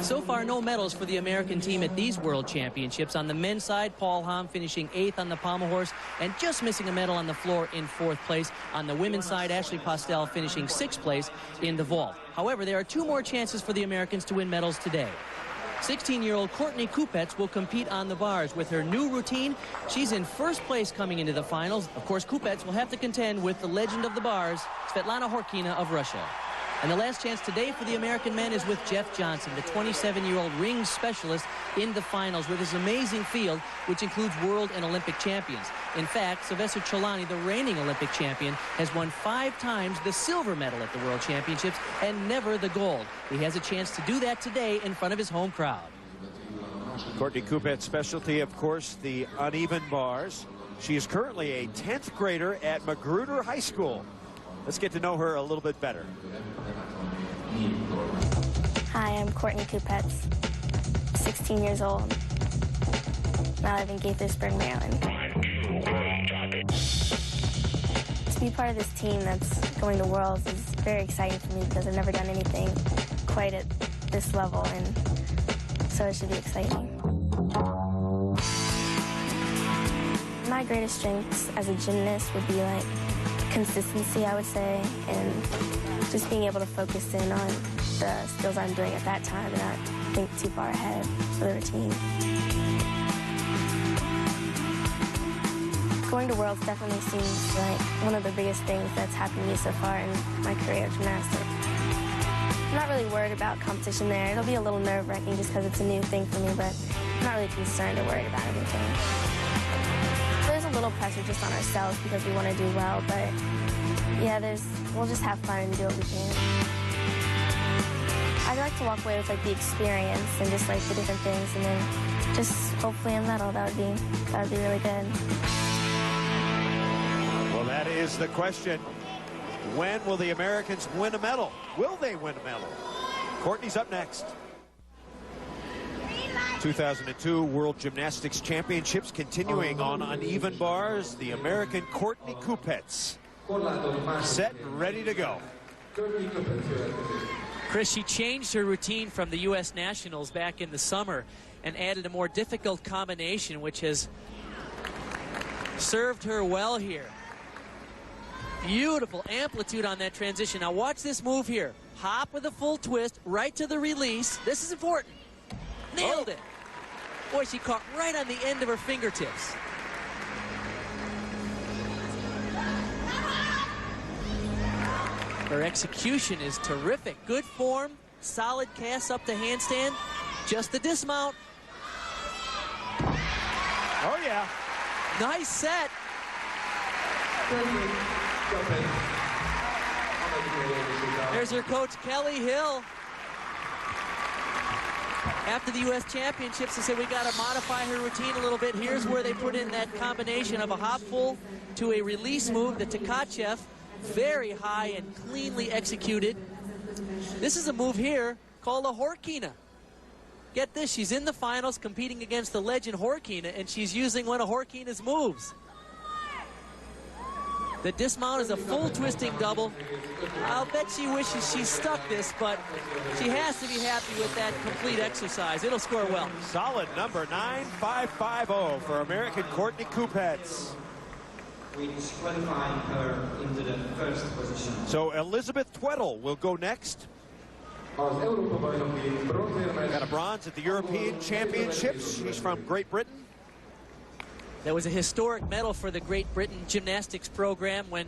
So far, no medals for the American team at these World Championships. On the men's side, Paul Hamm finishing 8th on the pommel horse and just missing a medal on the floor in 4th place. On the women's side, Ashley Postel finishing 6th place in the vault. However, there are 2 more chances for the Americans to win medals today. 16-year-old Courtney Kupets will compete on the bars. With her new routine, she's in 1st place coming into the finals. Of course, Kupets will have to contend with the legend of the bars, Svetlana Horkina of Russia. And the last chance today for the American men is with Jeff Johnson, the 27-year-old ring specialist in the finals with his amazing field, which includes world and Olympic champions. In fact, Sylvester Cholani, the reigning Olympic champion, has won 5 times the silver medal at the World Championships and never the gold. He has a chance to do that today in front of his home crowd. Courtney Kupets' specialty, of course, the uneven bars. She is currently a 10th grader at Magruder High School. Let's get to know her a little bit better. Hi, I'm Courtney Kupets, 16 years old. I live in Gaithersburg, Maryland. To be part of this team that's going to Worlds is very exciting for me because I've never done anything quite at this level, and so it should be exciting. My greatest strengths as a gymnast would be like consistency, I would say, and just being able to focus in on the skills I'm doing at that time and not think too far ahead for the routine. Going to Worlds definitely seems like one of the biggest things that's happened to me so far in my career of gymnastics. I'm not really worried about competition there. It'll be a little nerve-wracking just because it's a new thing for me, but I'm not really concerned or worried about anything. There's a little pressure just on ourselves because we want to do well, but yeah, we'll just have fun and do what we can. I'd like to walk away with like the experience and just like the different things, and then just hopefully a medal. That would be really good. Well, that is the question. When will the Americans win a medal? Will they win a medal? Courtney's up next. 2002 World Gymnastics Championships continuing on uneven bars. The American Courtney Kupets set and ready to go. Chris, she changed her routine from the U.S. Nationals back in the summer and added a more difficult combination, which has Served her well here. Beautiful amplitude on that transition. Now watch this move here. Hop with a full twist, right to the release. This is important. Nailed it. Boy, she caught right on the end of her fingertips. Her execution is terrific. Good form, solid cast up to handstand. Just the dismount. Oh, yeah. Nice set. There's her coach, Kelly Hill. After the U.S. Championships, they said we got to modify her routine a little bit. Here's where they put in that combination of a hop full to a release move, the Tkachev. Very high and cleanly executed. This is a move here called a Horkina. Get this, she's in the finals competing against the legend Horkina, and she's using one of Horkina's moves. The dismount is a full twisting double. I'll bet she wishes she stuck this, but she has to be happy with that complete exercise. It'll score well. Solid number 9550 for American Courtney Kupets. Which qualifying her into the first position. So Elizabeth Tweddle will go next. Got a bronze at the European Championships. She's from Great Britain. That was a historic medal for the Great Britain gymnastics program when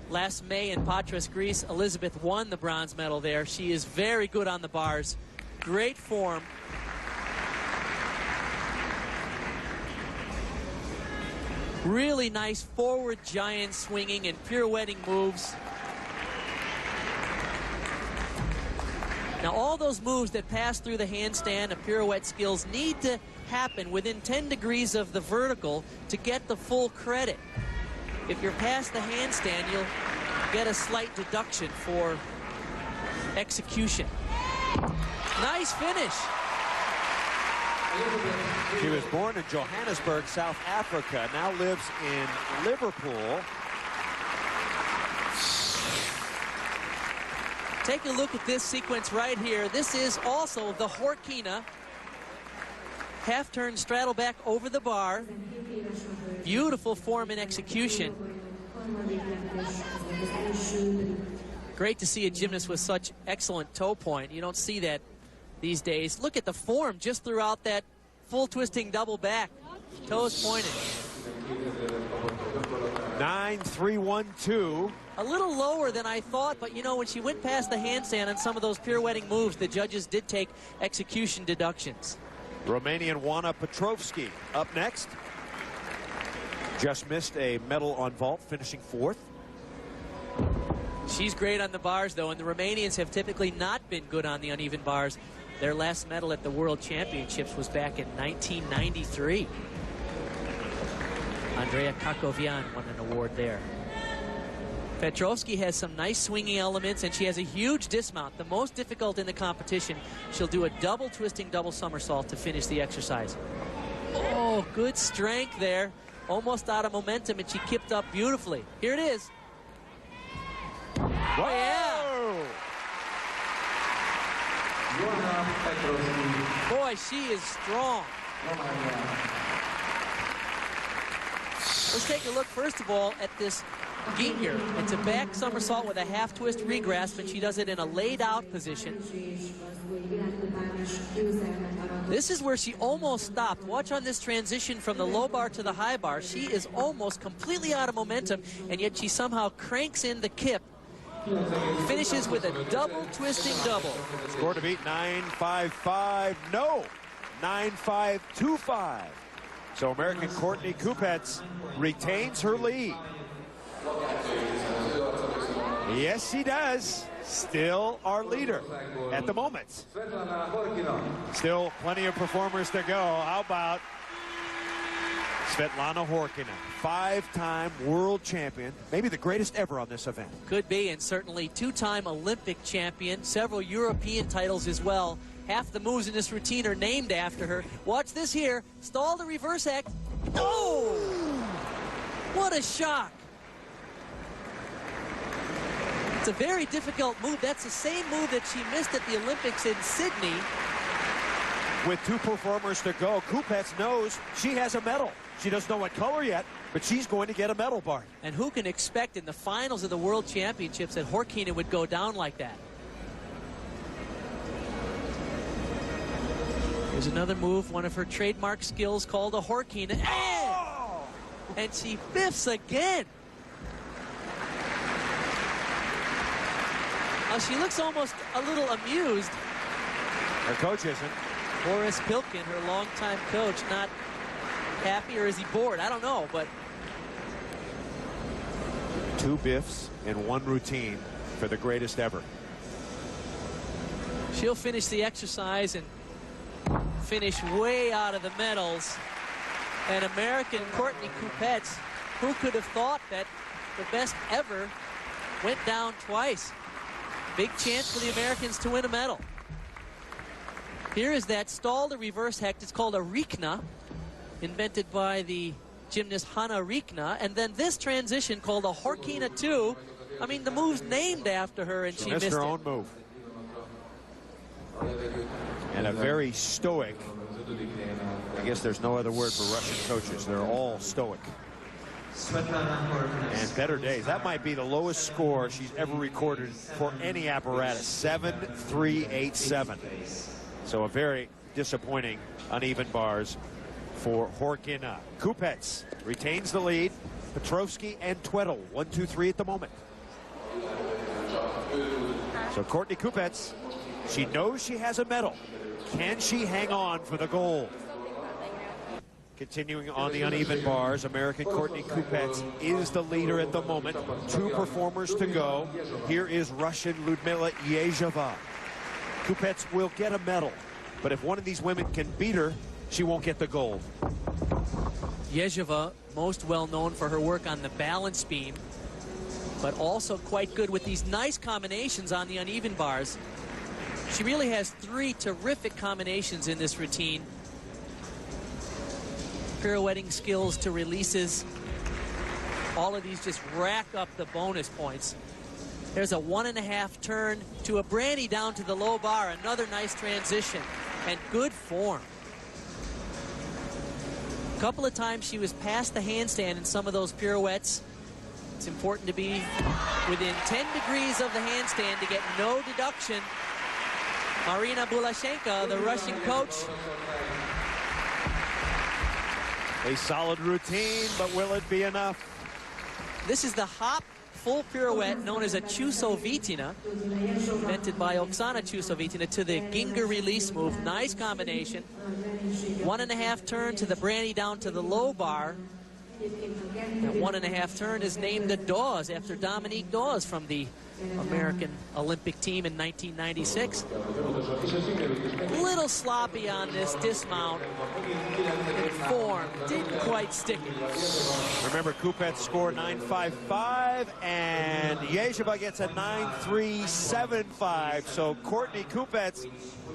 last May in Patras, Greece, Elizabeth won the bronze medal there. She is very good on the bars. Great form. Really nice forward giant swinging and pirouetting moves. Now all those moves that pass through the handstand and pirouette skills need to happen within 10 degrees of the vertical to get the full credit. If you're past the handstand, you'll get a slight deduction for execution. Nice finish. She was born in Johannesburg, South Africa, now lives in Liverpool. Take a look at this sequence right here. This is also the Horkina. Half turn straddle back over the bar. Beautiful form and execution. Great to see a gymnast with such excellent toe point. You don't see that these days. Look at the form just throughout that full twisting double back. Toes pointed. 9-3-1-2. A little lower than I thought, but you know, when she went past the handstand on some of those pirouetting moves, the judges did take execution deductions. Romanian Wana Petrovski up next. Just missed a medal on vault, finishing 4th. She's great on the bars, though, and the Romanians have typically not been good on the uneven bars. Their last medal at the World Championships was back in 1993. Andrea Kakovian won an award there. Petrovski has some nice swinging elements, and she has a huge dismount, the most difficult in the competition. She'll do a double twisting double somersault to finish the exercise. Oh, good strength there. Almost out of momentum, and she kipped up beautifully. Here it is. Whoa! Yeah. Boy, she is strong. Let's take a look, first of all, at this geet here. It's a back somersault with a half twist regrasp, and she does it in a laid out position. This is where she almost stopped. Watch on this transition from the low bar to the high bar. She is almost completely out of momentum, and yet she somehow cranks in the kip. Finishes with a double twisting double. Score to beat 9-5-5. No, 9-5-2-5. So American Courtney Kupets retains her lead. Yes, she does. Still our leader at the moment. Still plenty of performers to go. How about Svetlana Horkina, 5-time world champion, maybe the greatest ever on this event. Could be, and certainly 2-time Olympic champion, several European titles as well. Half the moves in this routine are named after her. Watch this here. Stall the reverse act. Oh! What a shock. It's a very difficult move. That's the same move that she missed at the Olympics in Sydney. With 2 performers to go, Kupets knows she has a medal. She doesn't know what color yet, But she's going to get a medal, Bart. And who can expect in the finals of the World Championships that Horkina would go down like that? There's another move, one of her trademark skills called a Horkina. And she biffs again. She looks almost a little amused. Her coach isn't. Boris Pilkin, her longtime coach, not happy, or is he bored? I don't know, but 2 biffs in 1 routine for the greatest ever. She'll finish the exercise and finish way out of the medals. And American Courtney Kupets, who could have thought that the best ever went down twice? Big chance for the Americans to win a medal. Here is that stall to reverse hecht. It's called a Rikna, invented by the gymnast Hanna Rikna. And then this transition called a Horkina 2. I mean, the move's named after her, and she missed her it. own move. And a very stoic, I guess there's no other word for Russian coaches. They're all stoic. And better days. That might be the lowest score she's ever recorded for any apparatus. 7.387. So a very disappointing uneven bars for Horkina. Kupets retains the lead. Petrovsky and Tweddle, 1-2-3 at the moment. So Courtney Kupets, she knows she has a medal. Can she hang on for the gold? Continuing on the uneven bars, American Courtney Kupets is the leader at the moment. 2 performers to go. Here is Russian Ludmila Yezheva. Kupets will get a medal, but if one of these women can beat her, she won't get the gold. Yezheva, most well known for her work on the balance beam, but also quite good with these nice combinations on the uneven bars. She really has 3 terrific combinations in this routine. Pirouetting skills to releases. All of these just rack up the bonus points. There's a 1.5 turn to a Brandy down to the low bar. Another nice transition and good form. A couple of times she was past the handstand in some of those pirouettes. It's important to be within 10 degrees of the handstand to get no deduction. Marina Bulashenko, the Russian coach. A solid routine, but will it be enough? This is the hop full pirouette known as a Chusovitina, invented by Oksana Chusovitina, to the Ginger release move. Nice combination. 1.5 turn to the Brandy down to the low bar. That 1.5 turn is named the Dawes after Dominique Dawes from the American Olympic team in 1996. A little sloppy on this dismount. Form didn't quite stick it. Remember, Kupets scored 9.55, and Yezheva gets a 9.375. So Courtney Kupets,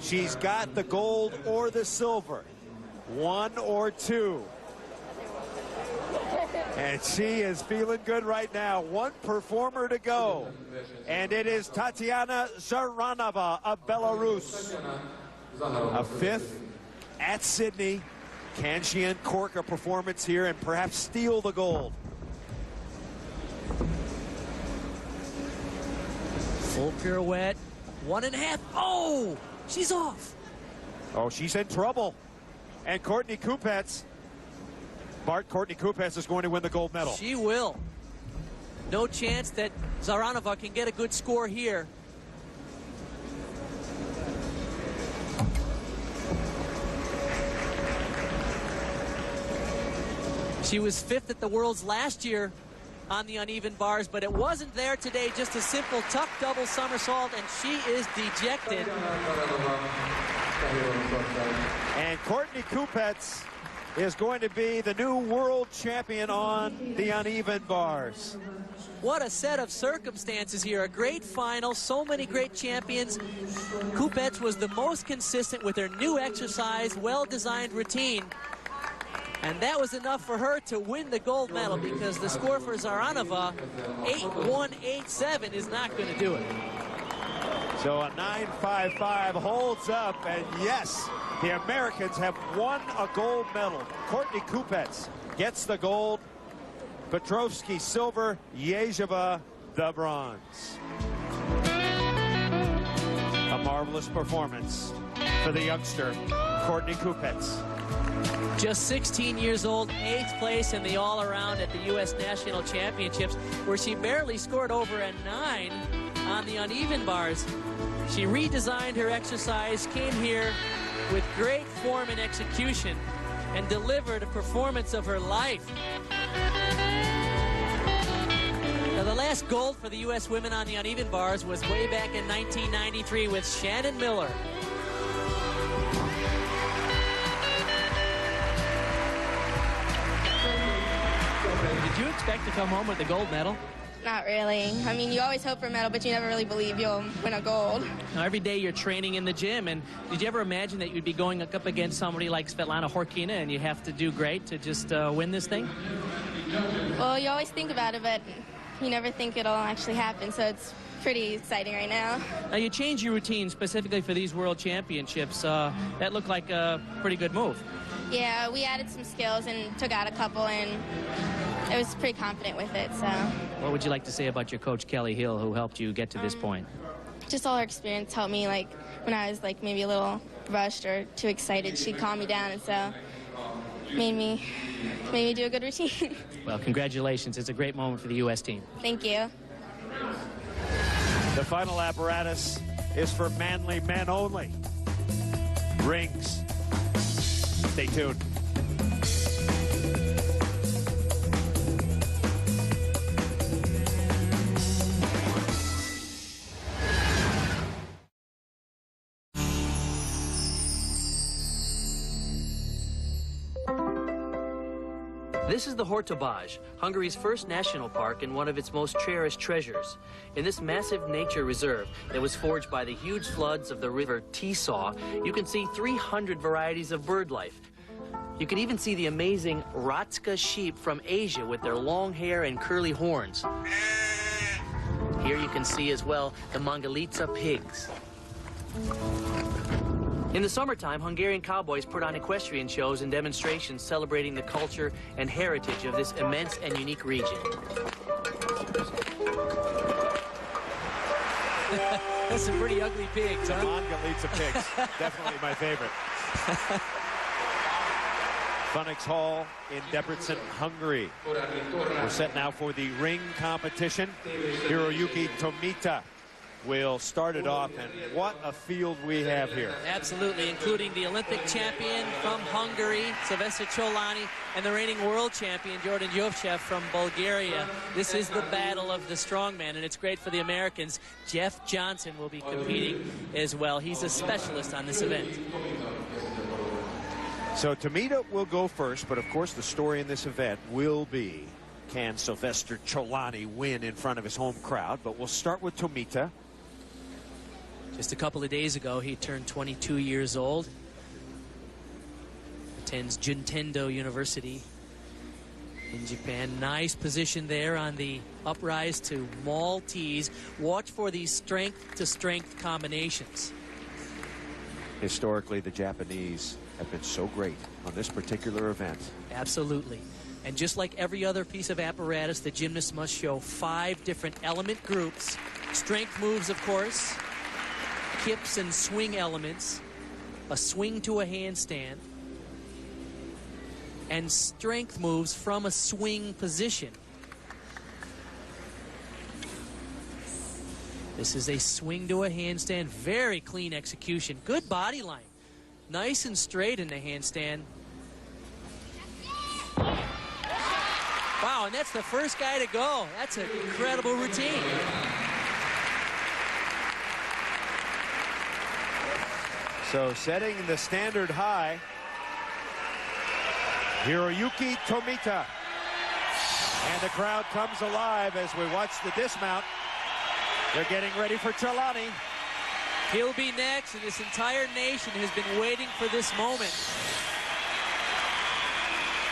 she's got the gold or the silver. 1 or 2. And she is feeling good right now. 1 performer to go. And it is Tatiana Zaranova of Belarus. A 5th at Sydney. Can she uncork a performance here and perhaps steal the gold? Full pirouette. 1.5. Oh, she's off. Oh, she's in trouble. And Courtney Kupets, Bart, Courtney Kupets is going to win the gold medal. She will. No chance that Zaranova can get a good score here. She was 5th at the Worlds last year on the uneven bars, but it wasn't there today. Just a simple tuck double somersault, and she is dejected. And Courtney Kupets is going to be the new world champion on the uneven bars. What a set of circumstances here. A great final, so many great champions. Kupets was the most consistent with her new exercise, well-designed routine. And that was enough for her to win the gold medal, because the score for Zaranova, 8.187, is not going to do it. So a 9.55 holds up, and yes, the Americans have won a gold medal. Courtney Kupets gets the gold. Petrovsky silver, Yezheva the bronze. A marvelous performance for the youngster, Courtney Kupets. Just 16 years old, 8th place in the all-around at the U.S. National Championships, where she barely scored over a 9 on the uneven bars. She redesigned her exercise, came here with great form and execution, and delivered a performance of her life. Now, the last gold for the U.S. women on the uneven bars was way back in 1993 with Shannon Miller. Did you expect to come home with the gold medal? Not really. I mean, you always hope for a medal, but you never really believe you'll win a gold. Now, every day you're training in the gym, and did you ever imagine that you'd be going up against somebody like Svetlana Horkina and you have to do great to just win this thing? Well, you always think about it, but you never think it'll actually happen, so it's pretty exciting right now. Now, you changed your routine specifically for these World Championships. That looked like a pretty good move. Yeah, we added some skills and took out a couple, and I was pretty confident with it, so. What would you like to say about your coach, Kelly Hill, who helped you get to this point? Just all her experience helped me, like, when I was, like, maybe a little rushed or too excited, she'd calm me down, and so made me do a good routine. Well, congratulations. It's a great moment for the U.S. team. Thank you. The final apparatus is for manly men only. Rings. Stay tuned. This is the Hortobaj, Hungary's first national park and one of its most cherished treasures. In this massive nature reserve that was forged by the huge floods of the river Tisza, you can see 300 varieties of bird life. You can even see the amazing Ratska sheep from Asia with their long hair and curly horns. Here you can see as well the Mongolica pigs. In the summertime, Hungarian cowboys put on equestrian shows and demonstrations celebrating the culture and heritage of this immense and unique region. That's some pretty ugly pigs, huh? Mongolica pigs. Definitely my favorite. Funix Hall in Debrecen, Hungary. We're set now for the ring competition. Hiroyuki Tomita will start it off, and what a field we have here. Absolutely, including the Olympic champion from Hungary, Sylvester Cholani, and the reigning world champion, Jordan Jovchev from Bulgaria. This is the battle of the strongman, and it's great for the Americans. Jeff Johnson will be competing as well. He's a specialist on this event. So Tomita will go first, but of course the story in this event will be, can Sylvester Cholani win in front of his home crowd? But we'll start with Tomita. Just a couple of days ago, he turned 22 years old. Attends Juntendo University in Japan. Nice position there on the uprise to Maltese. Watch for these strength-to-strength combinations. Historically, the Japanese have been so great on this particular event. Absolutely. And just like every other piece of apparatus, the gymnast must show 5 different element groups. Strength moves, of course. Kips and swing elements, a swing to a handstand, and strength moves from a swing position. This is a swing to a handstand, very clean execution, good body line, nice and straight in the handstand. Wow, and that's the first guy to go. That's an incredible routine. So setting the standard high, Hiroyuki Tomita. And the crowd comes alive as we watch the dismount. They're getting ready for Cholani. He'll be next, and this entire nation has been waiting for this moment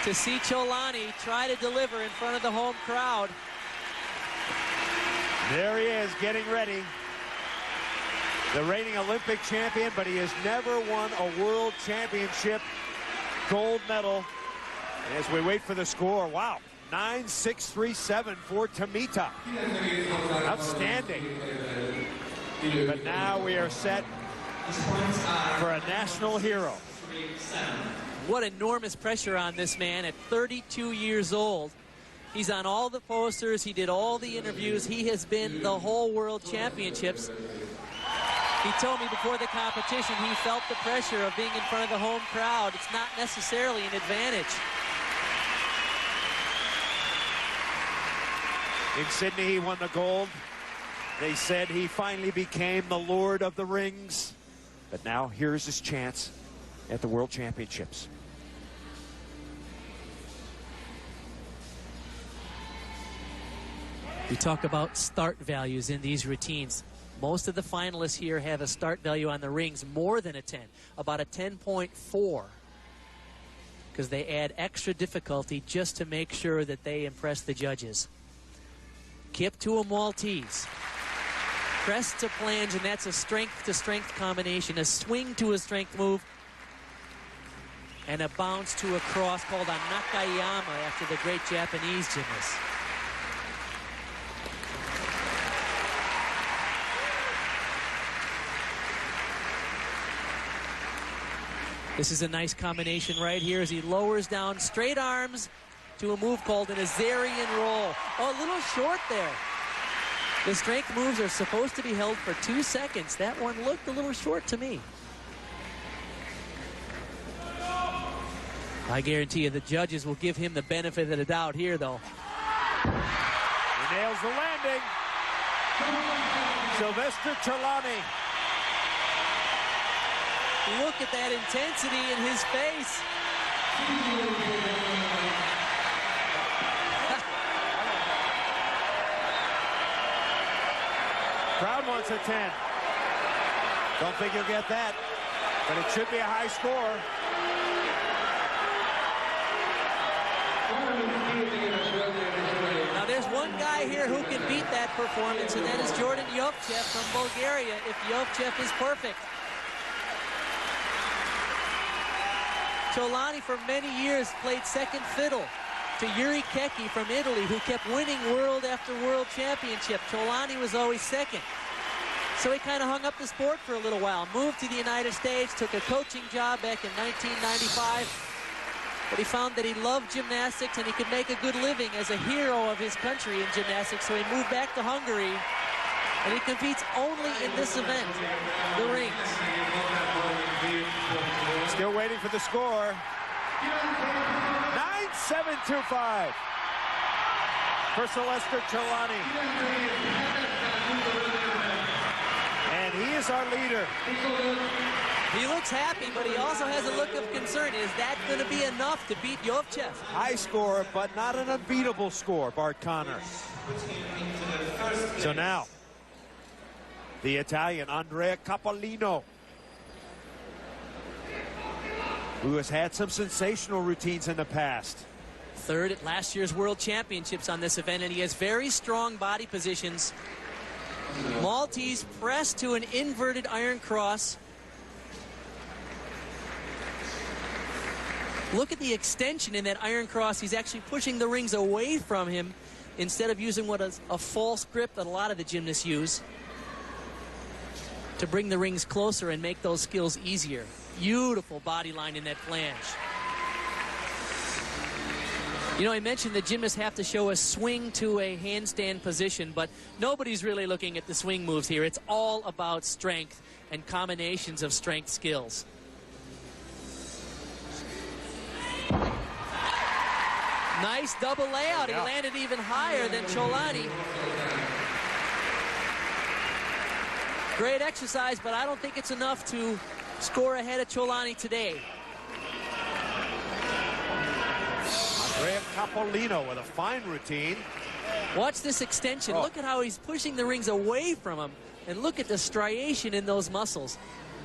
to see Cholani try to deliver in front of the home crowd. There he is, getting ready. The reigning Olympic champion, but he has never won a world championship gold medal. And as we wait for the score, wow, 9.637 for Tomita. Outstanding. But now we are set for a national hero. What enormous pressure on this man at 32 years old. He's on all the posters. He did all the interviews. He has been the whole World Championships. He told me before the competition he felt the pressure of being in front of the home crowd. It's not necessarily an advantage. In Sydney, he won the gold. They said he finally became the Lord of the Rings. But now here's his chance at the World Championships. We talk about start values in these routines. Most of the finalists here have a start value on the rings more than a 10, about a 10.4, because they add extra difficulty just to make sure that they impress the judges. Kip to a Maltese. Press to plunge, and that's a strength-to-strength combination. A swing to a strength move, and a bounce to a cross called a Nakayama after the great Japanese gymnast. This is a nice combination right here as he lowers down straight arms to a move called an Azarian roll. Oh, a little short there. The strength moves are supposed to be held for 2 seconds. That one looked a little short to me. I guarantee you the judges will give him the benefit of the doubt here, though. He nails the landing. Sylvester Cholani. Look at that intensity in his face. Crowd wants a 10. Don't think you'll get that, but it should be a high score. Now there's one guy here who can beat that performance, and that is Jordan Yovchev from Bulgaria, if Yovchev is perfect. Cholani for many years played second fiddle to Yuri Keki from Italy, who kept winning world after world championship. Cholani was always second. So he kind of hung up the sport for a little while, moved to the United States, took a coaching job back in 1995. But he found that he loved gymnastics and he could make a good living as a hero of his country in gymnastics. So he moved back to Hungary, and he competes only in this event, the rings. Still waiting for the score. 9.725 for Sylvester Cholani. And he is our leader. He looks happy, but he also has a look of concern. Is that going to be enough to beat Yovchev? High score, but not an unbeatable score, Bart Connor. So now, the Italian, Andrea Capolino, who has had some sensational routines in the past. Third at last year's World Championships on this event, and he has very strong body positions. Maltese press to an inverted iron cross. Look at the extension in that iron cross. He's actually pushing the rings away from him instead of using what is a false grip that a lot of the gymnasts use to bring the rings closer and make those skills easier. Beautiful body line in that flange. You know, I mentioned the gymnasts have to show a swing to a handstand position, but nobody's really looking at the swing moves here. It's all about strength and combinations of strength skills. Nice double layout. He landed even higher than Cholani. Great exercise, but I don't think it's enough to score ahead of Cholani today. Andrea Capolino with a fine routine. Watch this extension. Look at how he's pushing the rings away from him. And look at the striation in those muscles.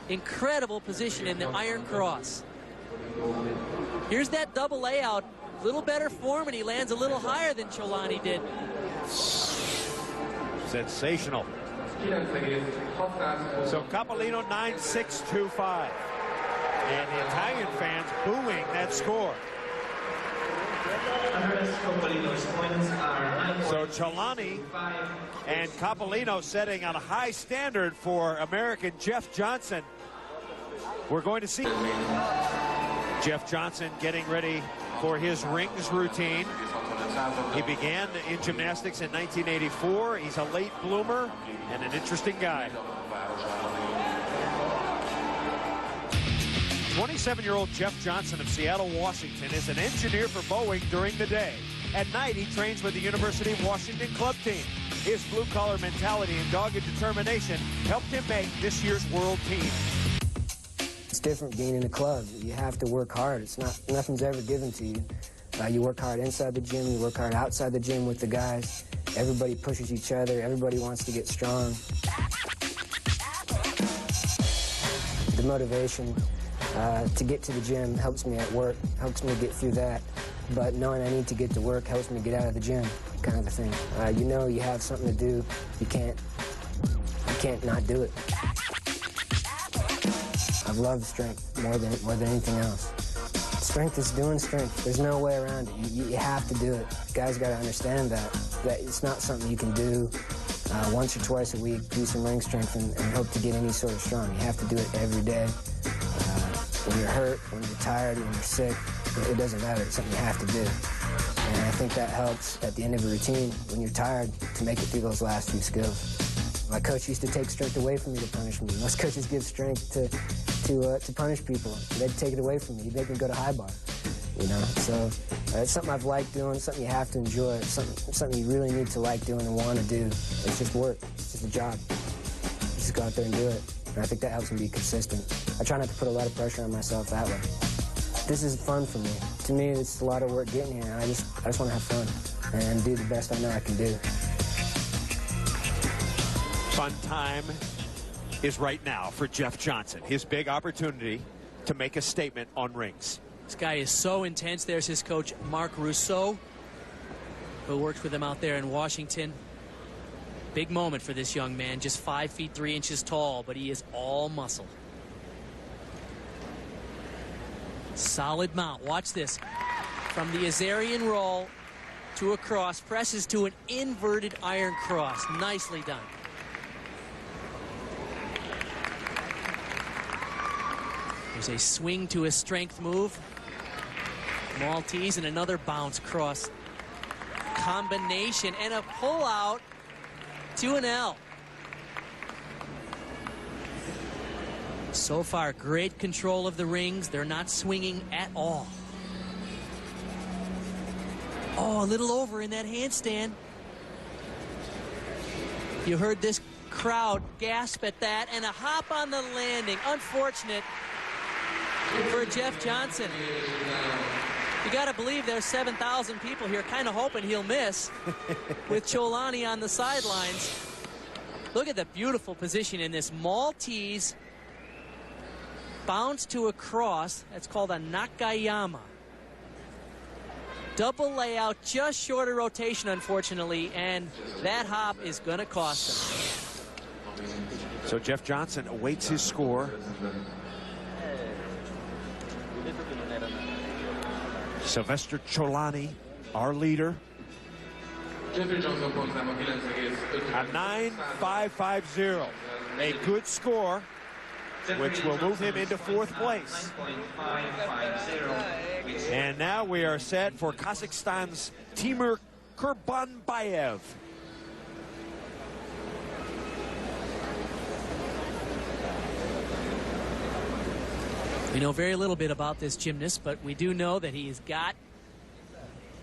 Incredible position in the iron cross. Here's that double layout. A little better form, and he lands a little higher than Cholani did. Sensational. So Capolino 9.625. And the Italian fans booing that score. So Cholani and Coppolino setting on a high standard for American Jeff Johnson. We're going to see Jeff Johnson getting ready for his rings routine. He began in gymnastics in 1984. He's a late bloomer and an interesting guy. 27-year-old Jeff Johnson of Seattle, Washington is an engineer for Boeing during the day. At night, he trains with the University of Washington club team. His blue-collar mentality and dogged determination helped him make this year's world team. It's different being in a club. You have to work hard. It's not, nothing's ever given to you. You work hard inside the gym, you work hard outside the gym with the guys. Everybody pushes each other, everybody wants to get strong. The motivation to get to the gym helps me at work, helps me get through that. But knowing I need to get to work helps me get out of the gym, kind of a thing. You know you have something to do, you can't not do it. I've loved strength more than anything else. Strength is doing strength. There's no way around it. You have to do it. Guys got to understand that it's not something you can do once or twice a week, do some ring strength and hope to get any sort of strong. You have to do it every day. When you're hurt, when you're tired, when you're sick, it doesn't matter. It's something you have to do. And I think that helps at the end of a routine, when you're tired, to make it through those last few skills. My coach used to take strength away from me to punish me. Most coaches give strength to punish people. They'd take it away from me. He'd make me go to high bar, you know? So it's something I've liked doing, something you have to enjoy, it's something you really need to like doing and want to do. It's just work. It's just a job. You just go out there and do it. And I think that helps me be consistent. I try not to put a lot of pressure on myself that way. This is fun for me. To me, it's a lot of work getting here, and I just want to have fun and do the best I know I can do. Fun time is right now for Jeff Johnson. His big opportunity to make a statement on rings. This guy is so intense. There's his coach, Mark Rousseau, who works with him out there in Washington. Big moment for this young man, just 5 feet 3 inches tall, but he is all muscle. Solid mount. Watch this. From the Azarian roll to a cross, presses to an inverted iron cross. Nicely done. There's a swing to a strength move. Maltese and another bounce cross. Combination and a pull out to an L. So far, great control of the rings. They're not swinging at all. Oh, a little over in that handstand. You heard this crowd gasp at that, and a hop on the landing. Unfortunate for Jeff Johnson. You got to believe there's 7,000 people here kind of hoping he'll miss with Cholani on the sidelines. Look at the beautiful position in this Maltese bounce to a cross. That's called a Nakayama. Double layout, just short of rotation, unfortunately, and that hop is going to cost him. So Jeff Johnson awaits his score. Sylvester Cholani, our leader. A 9.550, a good score, which will move him into 4th place. And now we are set for Kazakhstan's Timur Kurbanbayev. We know very little bit about this gymnast, but we do know that he's got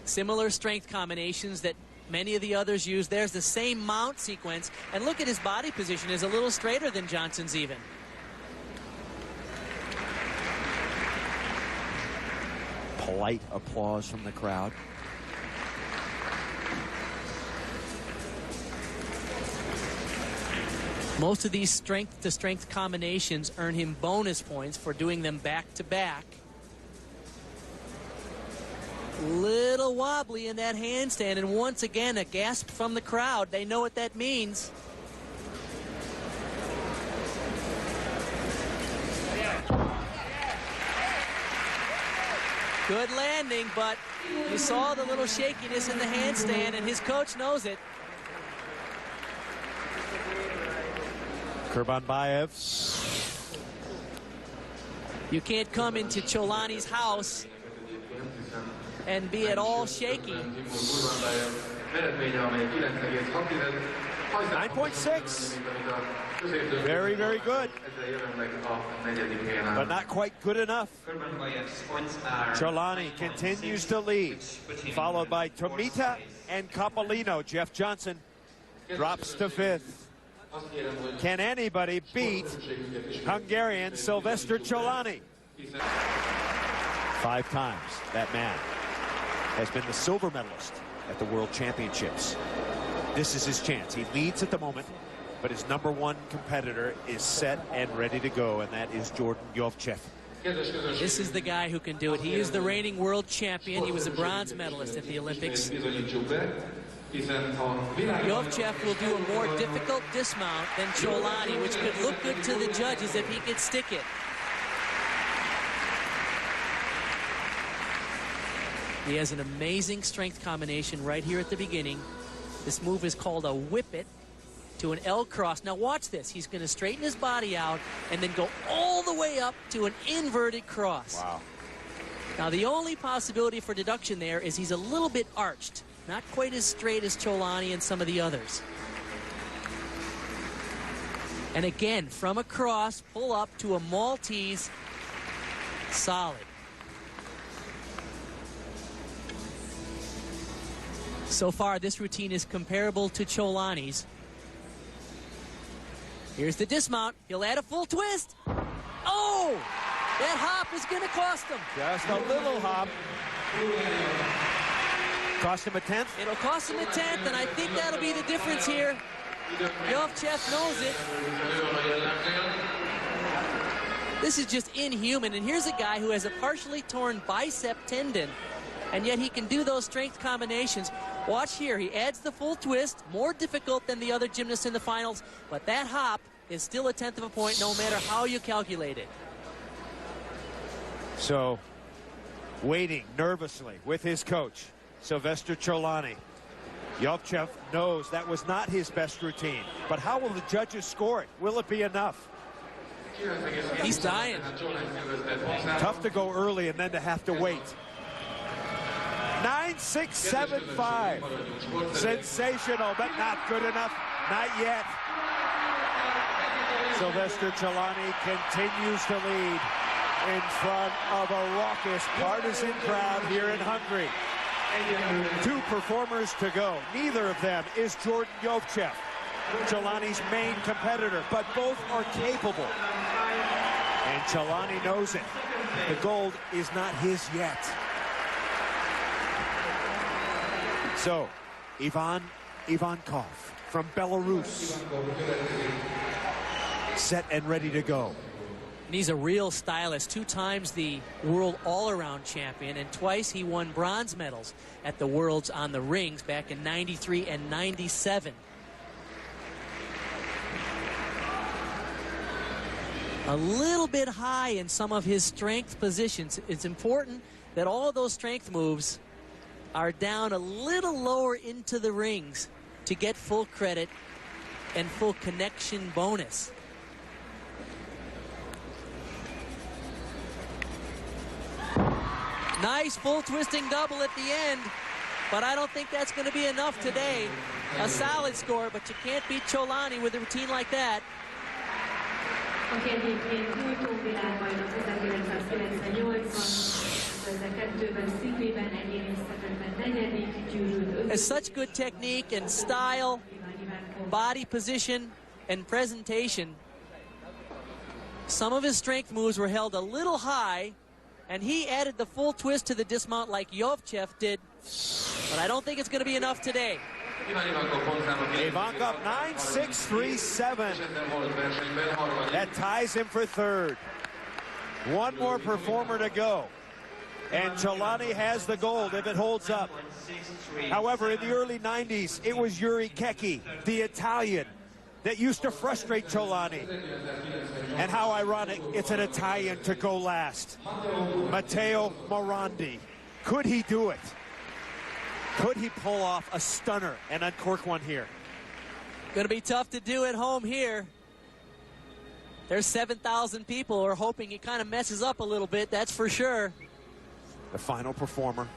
similar strength combinations that many of the others use. There's the same mount sequence, and look at his body position is a little straighter than Johnson's even. Polite applause from the crowd. Most of these strength-to-strength combinations earn him bonus points for doing them back-to-back. Little wobbly in that handstand, and once again a gasp from the crowd. They know what that means. Good landing, but you saw the little shakiness in the handstand, and his coach knows it. Kurbanbayev. You can't come into Cholani's house and be at all shaky. 9.6. Very, very good. But not quite good enough. Cholani continues to lead, followed by Tomita and Capolino. Jeff Johnson drops to 5th. Can anybody beat Hungarian Sylvester Cholani? 5 times that man has been the silver medalist at the World Championships. This is his chance. He leads at the moment, but his #1 competitor is set and ready to go, and that is Jordan Yovchev. This is the guy who can do it. He is the reigning world champion. He was a bronze medalist at the Olympics. Yovchev will do a more difficult dismount than Cholani, which could look good to the judges if he could stick it. He has an amazing strength combination right here at the beginning. This move is called a whip it to an L cross. Now watch this. He's going to straighten his body out and then go all the way up to an inverted cross. Wow. Now the only possibility for deduction there is he's a little bit arched. Not quite as straight as Cholani and some of the others. And again, from a cross, pull up to a Maltese. Solid. So far, this routine is comparable to Cholani's. Here's the dismount. He'll add a full twist. Oh! That hop is going to cost him. Just a little hop. Cost him a 10th? It'll cost him a 10th, and I think that'll be the difference here. Yovchev knows it. This is just inhuman, and here's a guy who has a partially torn bicep tendon, and yet he can do those strength combinations. Watch here. He adds the full twist, more difficult than the other gymnasts in the finals, but that hop is still a 10th of a point no matter how you calculate it. So, waiting nervously with his coach, Sylvester Cholani. Yovchev knows that was not his best routine, but how will the judges score it? Will it be enough? He's dying. Tough to go early and then to have to wait. 9.675. Sensational, but not good enough. Not yet. Sylvester Cholani continues to lead in front of a raucous partisan crowd here in Hungary. 2 performers to go. Neither of them is Jordan Yovchev, Cholani's main competitor, but both are capable. And Cholani knows it. The gold is not his yet. So, Ivan Ivankov from Belarus, set and ready to go. And he's a real stylist. 2 times the world all-around champion, and twice he won bronze medals at the Worlds on the rings back in '93 and '97. A little bit high in some of his strength positions. It's important that all of those strength moves are down a little lower into the rings to get full credit and full connection bonus. Nice full twisting double at the end, but I don't think that's going to be enough today. A solid score, but you can't beat Cholani with a routine like that. Has such good technique and style, body position, and presentation. Some of his strength moves were held a little high, and he added the full twist to the dismount like Yovchev did, but I don't think it's going to be enough today. Ivankov 9.637. That ties him for 3rd. 1 more performer to go, and Cholani has the gold if it holds up. However, in the early 90s, it was Yuri Kecki, the Italian, that used to frustrate Ciolani. And how ironic, it's an Italian to go last. Matteo Morandi. Could he do it? Could he pull off a stunner and uncork one here? Going to be tough to do at home here. There's 7,000 people who are hoping he kind of messes up a little bit, that's for sure. The final performer.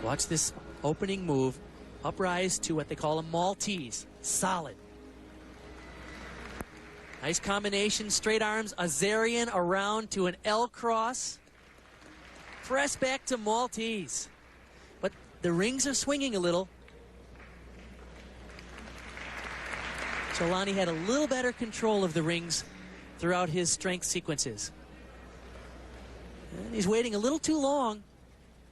Watch this opening move. Uprise to what they call a Maltese. Solid. Nice combination. Straight arms. Azarian around to an L cross. Press back to Maltese. But the rings are swinging a little. Ciolani had a little better control of the rings throughout his strength sequences. And he's waiting a little too long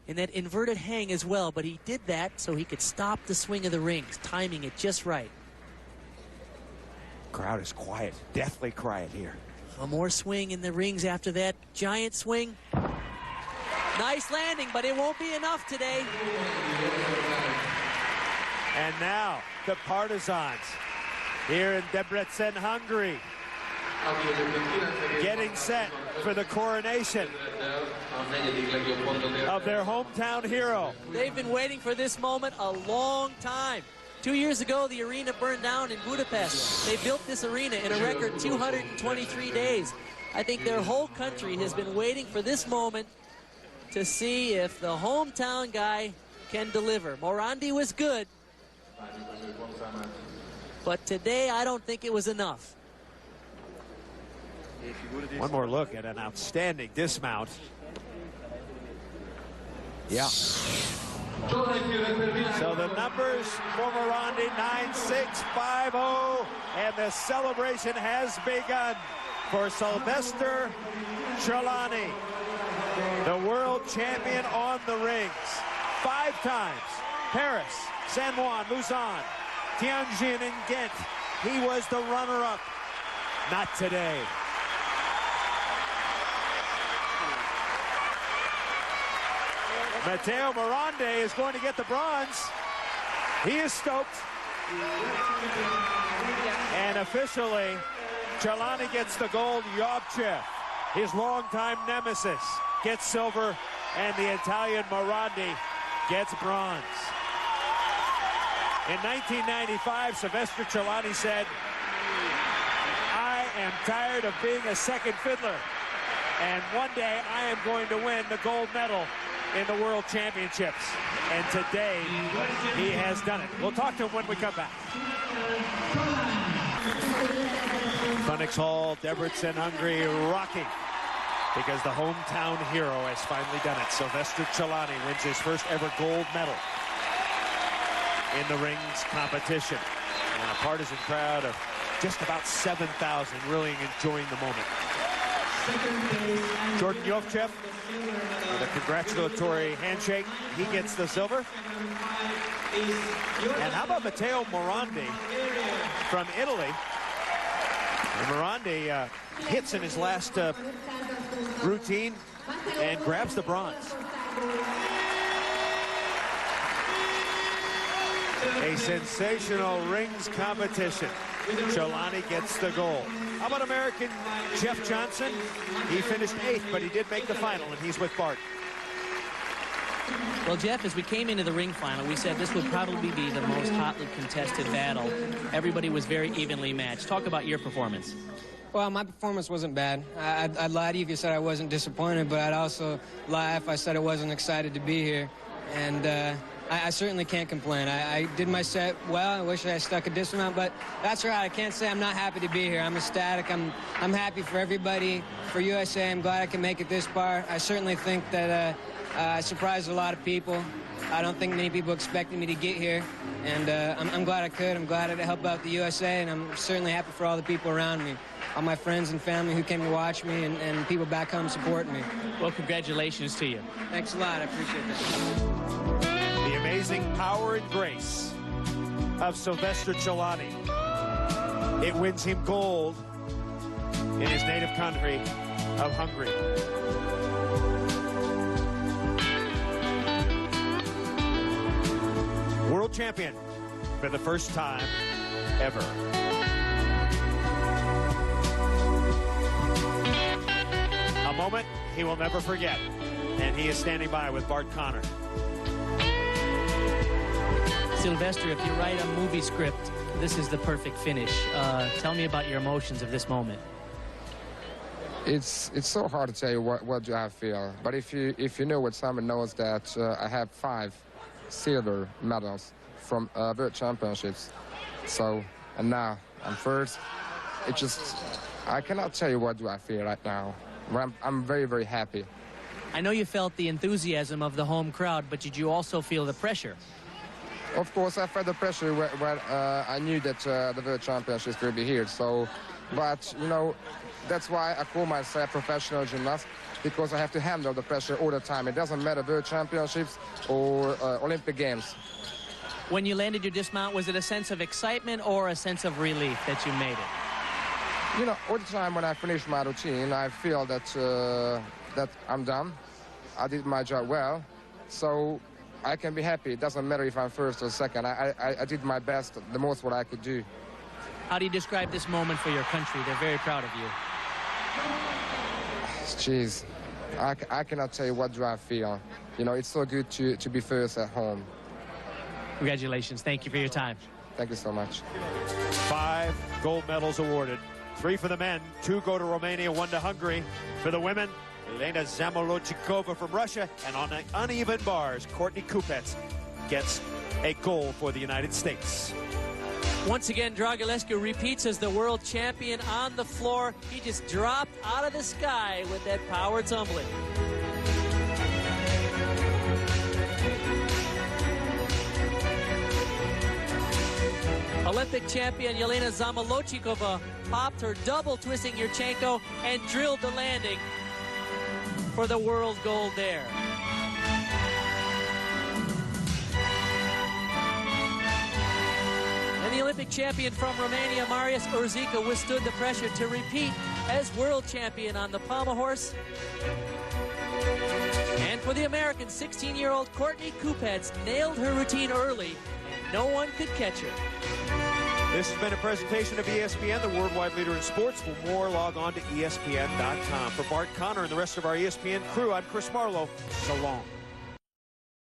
in that inverted hang as well, but he did that so he could stop the swing of the rings, timing it just right. Crowd is quiet, deathly quiet here. A more swing in the rings after that giant swing. Nice landing, but it won't be enough today. And now the Partisans here in Debrecen, Hungary, getting set for the coronation of their hometown hero. They've been waiting for this moment a long time. 2 years ago, the arena burned down in Budapest. They built this arena in a record 223 days. I think their whole country has been waiting for this moment to see if the hometown guy can deliver. Morandi was good, but today I don't think it was enough. One more look at an outstanding dismount. Yeah. So the numbers for Morandi, 9-6-5-0, and the celebration has begun for Sylvester Ciolani, the world champion on the rings. 5 times, Paris, San Juan, Lausanne, Tianjin, and Ghent. He was the runner-up. Not today. Matteo Morandi is going to get the bronze. He is stoked. And officially, Ciolani gets the gold. Jobchev, his longtime nemesis, gets silver, and the Italian Morandi gets bronze. In 1995, Sylvester Ciolani said, "I am tired of being a second fiddler, and one day I am going to win the gold medal in the World Championships." And today, he has done it. We'll talk to him when we come back. Funix Hall, Debrecen, Hungary, rocking because the hometown hero has finally done it. Sylvester Ciolani wins his first ever gold medal in the rings competition. And a partisan crowd of just about 7,000 really enjoying the moment. Jordan Jovchev with a congratulatory handshake. He gets the silver. And how about Matteo Morandi from Italy? And Morandi hits in his last routine and grabs the bronze. A sensational rings competition. Ciolani gets the gold. How about American Jeff Johnson? He finished 8th, but he did make the final, and he's with Bart. Well, Jeff, as we came into the ring final, we said this would probably be the most hotly contested battle. Everybody was very evenly matched. Talk about your performance. Well, my performance wasn't bad. I'd lie to you if you said I wasn't disappointed, but I'd also lie if I said I wasn't excited to be here. And I certainly can't complain. I did my set well. I wish I had stuck a dismount, but that's right. I can't say I'm not happy to be here. I'm ecstatic. I'm happy for everybody, for USA. I'm glad I can make it this far. I certainly think that I surprised a lot of people. I don't think many people expected me to get here, and I'm glad I could. I'm glad I could help out the USA, and I'm certainly happy for all the people around me, all my friends and family who came to watch me, and people back home supporting me. Well, congratulations to you. Thanks a lot. I appreciate that. The amazing power and grace of Sylvester Ciolani. It wins him gold in his native country of Hungary. World champion for the first time ever. A moment he will never forget. And he is standing by with Bart Connor. Sylvester, if you write a movie script, this is the perfect finish. Tell me about your emotions of this moment. It's so hard to tell you what do I feel. But if you know what someone knows that I have 5 silver medals from World Championships. So, and now I'm first. It just, I cannot tell you what do I feel right now. I'm very, very happy. I know you felt the enthusiasm of the home crowd, but did you also feel the pressure? Of course, I felt the pressure when I knew that the World Championships will be here. So, but, you know, that's why I call myself professional gymnast, because I have to handle the pressure all the time. It doesn't matter World Championships or Olympic Games. When you landed your dismount, was it a sense of excitement or a sense of relief that you made it? You know, all the time when I finish my routine, I feel that that I'm done. I did my job well, so I can be happy. It doesn't matter if I'm first or second. I did my best, the most what I could do. How do you describe this moment for your country? They're very proud of you. Jeez, I cannot tell you what do I feel. You know, it's so good to be first at home. Congratulations. Thank you for your time. Thank you so much. 5 gold medals awarded. 3 for the men, 2 go to Romania, 1 to Hungary. For the women, Elena Zamolodchikova from Russia, and on the uneven bars, Courtney Kupets gets a gold for the United States. Once again, Dragulescu repeats as the world champion on the floor. He just dropped out of the sky with that power tumbling. Olympic champion Yelena Zamolodchikova popped her double twisting Yurchenko and drilled the landing for the world gold there. And the Olympic champion from Romania, Marius Urzica, withstood the pressure to repeat as world champion on the pommel horse. And for the American, 16-year-old Courtney Kupets nailed her routine early, and no one could catch her. This has been a presentation of ESPN, the worldwide leader in sports. For more, log on to ESPN.com. For Bart Connor and the rest of our ESPN crew, I'm Chris Marlowe. So long.